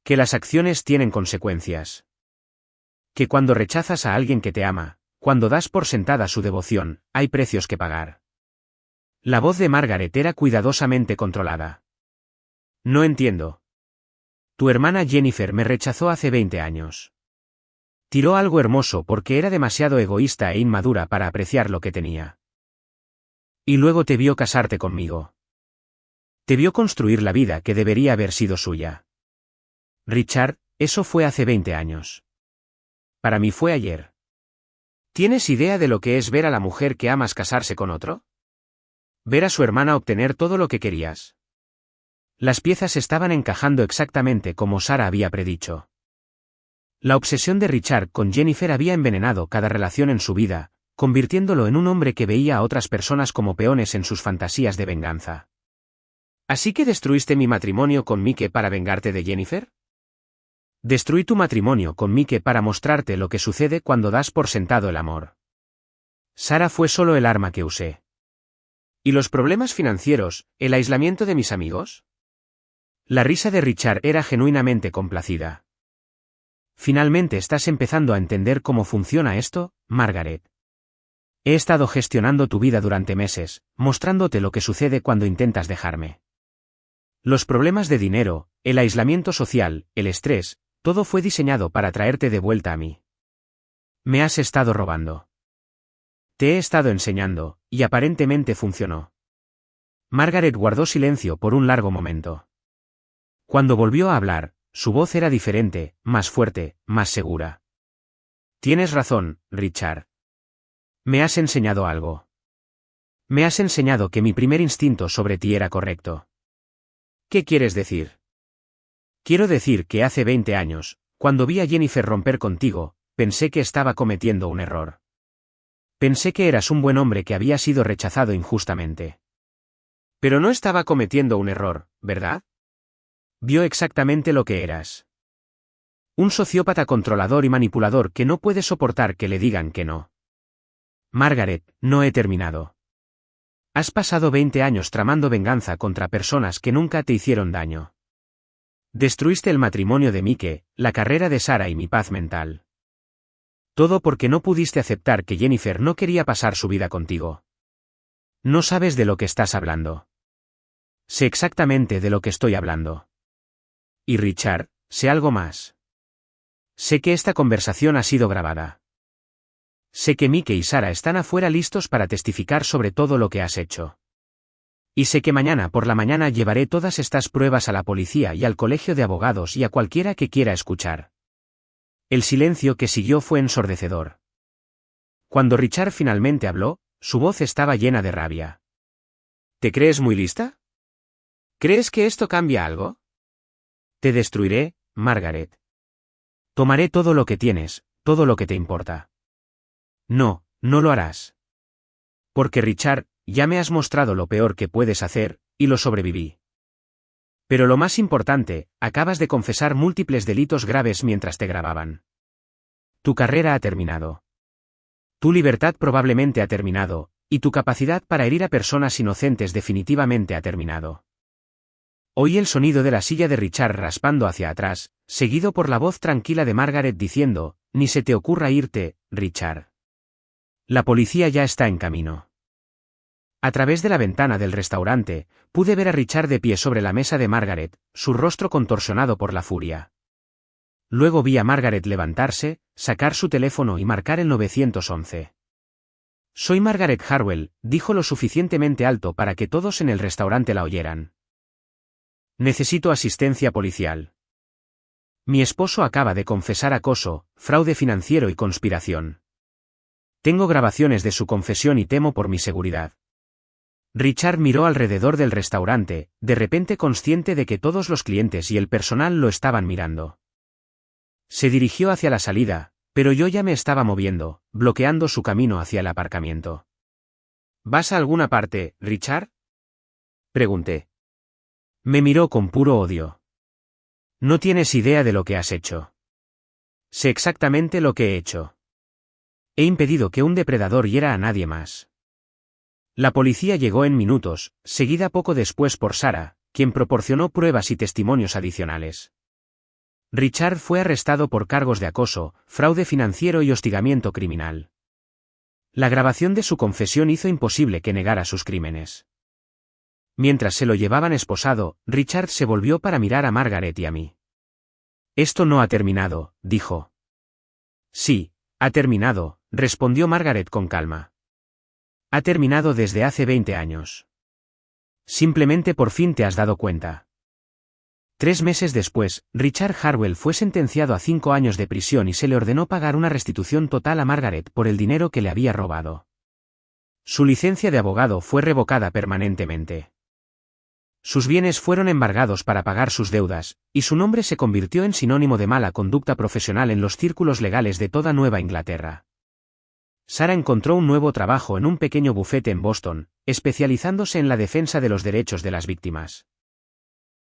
Que las acciones tienen consecuencias. Que cuando rechazas a alguien que te ama, cuando das por sentada su devoción, hay precios que pagar. La voz de Margaret era cuidadosamente controlada. No entiendo. Tu hermana Jennifer me rechazó hace 20 años. Tiró algo hermoso porque era demasiado egoísta e inmadura para apreciar lo que tenía. Y luego te vio casarte conmigo. Te vio construir la vida que debería haber sido suya. Richard, eso fue hace 20 años. Para mí fue ayer. ¿Tienes idea de lo que es ver a la mujer que amas casarse con otro? Ver a su hermana obtener todo lo que querías. Las piezas estaban encajando exactamente como Sara había predicho. La obsesión de Richard con Jennifer había envenenado cada relación en su vida, convirtiéndolo en un hombre que veía a otras personas como peones en sus fantasías de venganza. ¿Así que destruiste mi matrimonio con Mike para vengarte de Jennifer? Destruí tu matrimonio con Mike para mostrarte lo que sucede cuando das por sentado el amor. Sara fue solo el arma que usé. ¿Y los problemas financieros, el aislamiento de mis amigos? La risa de Richard era genuinamente complacida. Finalmente estás empezando a entender cómo funciona esto, Margaret. He estado gestionando tu vida durante meses, mostrándote lo que sucede cuando intentas dejarme. Los problemas de dinero, el aislamiento social, el estrés, todo fue diseñado para traerte de vuelta a mí. Me has estado robando. Te he estado enseñando, y aparentemente funcionó. Margaret guardó silencio por un largo momento. Cuando volvió a hablar, su voz era diferente, más fuerte, más segura. Tienes razón, Richard. Me has enseñado algo. Me has enseñado que mi primer instinto sobre ti era correcto. ¿Qué quieres decir? Quiero decir que hace 20 años, cuando vi a Jennifer romper contigo, pensé que estaba cometiendo un error. Pensé que eras un buen hombre que había sido rechazado injustamente. Pero no estaba cometiendo un error, ¿verdad? Vio exactamente lo que eras. Un sociópata controlador y manipulador que no puede soportar que le digan que no. Margaret, no he terminado. Has pasado 20 años tramando venganza contra personas que nunca te hicieron daño. Destruiste el matrimonio de Mike, la carrera de Sarah y mi paz mental. Todo porque no pudiste aceptar que Jennifer no quería pasar su vida contigo. No sabes de lo que estás hablando. Sé exactamente de lo que estoy hablando. Y Richard, sé algo más. Sé que esta conversación ha sido grabada. Sé que Mike y Sarah están afuera listos para testificar sobre todo lo que has hecho. Y sé que mañana por la mañana llevaré todas estas pruebas a la policía y al colegio de abogados y a cualquiera que quiera escuchar. El silencio que siguió fue ensordecedor. Cuando Richard finalmente habló, su voz estaba llena de rabia. ¿Te crees muy lista? ¿Crees que esto cambia algo? Te destruiré, Margaret. Tomaré todo lo que tienes, todo lo que te importa. No, no lo harás. Porque Richard, ya me has mostrado lo peor que puedes hacer, y lo sobreviví. Pero lo más importante, acabas de confesar múltiples delitos graves mientras te grababan. Tu carrera ha terminado. Tu libertad probablemente ha terminado, y tu capacidad para herir a personas inocentes definitivamente ha terminado. Oí el sonido de la silla de Richard raspando hacia atrás, seguido por la voz tranquila de Margaret diciendo, ni se te ocurra irte, Richard. La policía ya está en camino. A través de la ventana del restaurante, pude ver a Richard de pie sobre la mesa de Margaret, su rostro contorsionado por la furia. Luego vi a Margaret levantarse, sacar su teléfono y marcar el 911. Soy Margaret Harwell, dijo lo suficientemente alto para que todos en el restaurante la oyeran. Necesito asistencia policial. Mi esposo acaba de confesar acoso, fraude financiero y conspiración. Tengo grabaciones de su confesión y temo por mi seguridad. Richard miró alrededor del restaurante, de repente consciente de que todos los clientes y el personal lo estaban mirando. Se dirigió hacia la salida, pero yo ya me estaba moviendo, bloqueando su camino hacia el aparcamiento. ¿Vas a alguna parte, Richard? Pregunté. Me miró con puro odio. No tienes idea de lo que has hecho. Sé exactamente lo que he hecho. He impedido que un depredador hiera a nadie más. La policía llegó en minutos, seguida poco después por Sarah, quien proporcionó pruebas y testimonios adicionales. Richard fue arrestado por cargos de acoso, fraude financiero y hostigamiento criminal. La grabación de su confesión hizo imposible que negara sus crímenes. Mientras se lo llevaban esposado, Richard se volvió para mirar a Margaret y a mí. Esto no ha terminado, dijo. Sí, ha terminado, respondió Margaret con calma. Ha terminado desde hace 20 años. Simplemente por fin te has dado cuenta. 3 meses después, Richard Harwell fue sentenciado a 5 años de prisión y se le ordenó pagar una restitución total a Margaret por el dinero que le había robado. Su licencia de abogado fue revocada permanentemente. Sus bienes fueron embargados para pagar sus deudas, y su nombre se convirtió en sinónimo de mala conducta profesional en los círculos legales de toda Nueva Inglaterra. Sarah encontró un nuevo trabajo en un pequeño bufete en Boston, especializándose en la defensa de los derechos de las víctimas.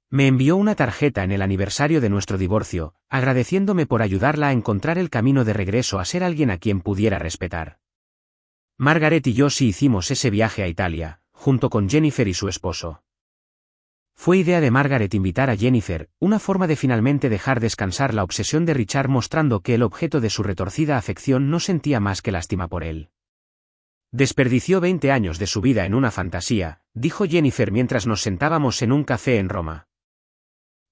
Me envió una tarjeta en el aniversario de nuestro divorcio, agradeciéndome por ayudarla a encontrar el camino de regreso a ser alguien a quien pudiera respetar. Margaret y yo sí hicimos ese viaje a Italia, junto con Jennifer y su esposo. Fue idea de Margaret invitar a Jennifer, una forma de finalmente dejar descansar la obsesión de Richard mostrando que el objeto de su retorcida afección no sentía más que lástima por él. Desperdició 20 años de su vida en una fantasía, dijo Jennifer mientras nos sentábamos en un café en Roma.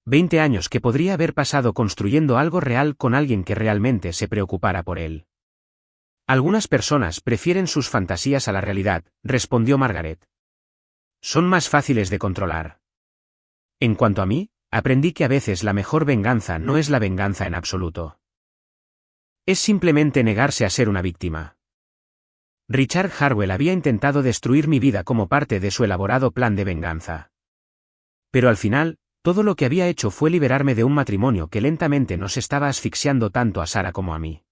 20 años que podría haber pasado construyendo algo real con alguien que realmente se preocupara por él. Algunas personas prefieren sus fantasías a la realidad, respondió Margaret. Son más fáciles de controlar. En cuanto a mí, aprendí que a veces la mejor venganza no es la venganza en absoluto. Es simplemente negarse a ser una víctima. Richard Harwell había intentado destruir mi vida como parte de su elaborado plan de venganza. Pero al final, todo lo que había hecho fue liberarme de un matrimonio que lentamente nos estaba asfixiando tanto a Sarah como a mí.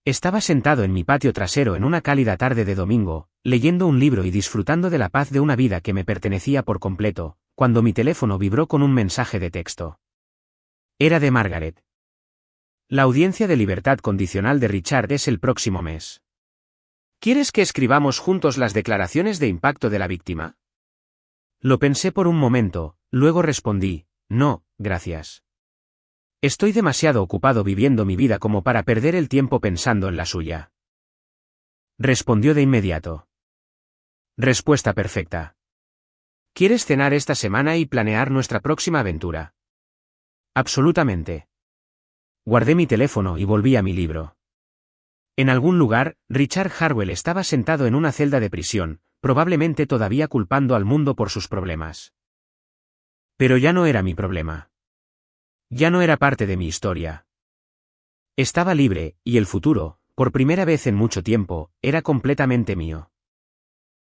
Estaba sentado en mi patio trasero en una cálida tarde de domingo, leyendo un libro y disfrutando de la paz de una vida que me pertenecía por completo, cuando mi teléfono vibró con un mensaje de texto. Era de Margaret. La audiencia de libertad condicional de Richard es el próximo mes. ¿Quieres que escribamos juntos las declaraciones de impacto de la víctima? Lo pensé por un momento, luego respondí, no, gracias. Estoy demasiado ocupado viviendo mi vida como para perder el tiempo pensando en la suya. Respondió de inmediato. Respuesta perfecta. ¿Quieres cenar esta semana y planear nuestra próxima aventura? Absolutamente. Guardé mi teléfono y volví a mi libro. En algún lugar, Richard Harwell estaba sentado en una celda de prisión, probablemente todavía culpando al mundo por sus problemas. Pero ya no era mi problema. Ya no era parte de mi historia. Estaba libre, y el futuro, por primera vez en mucho tiempo, era completamente mío.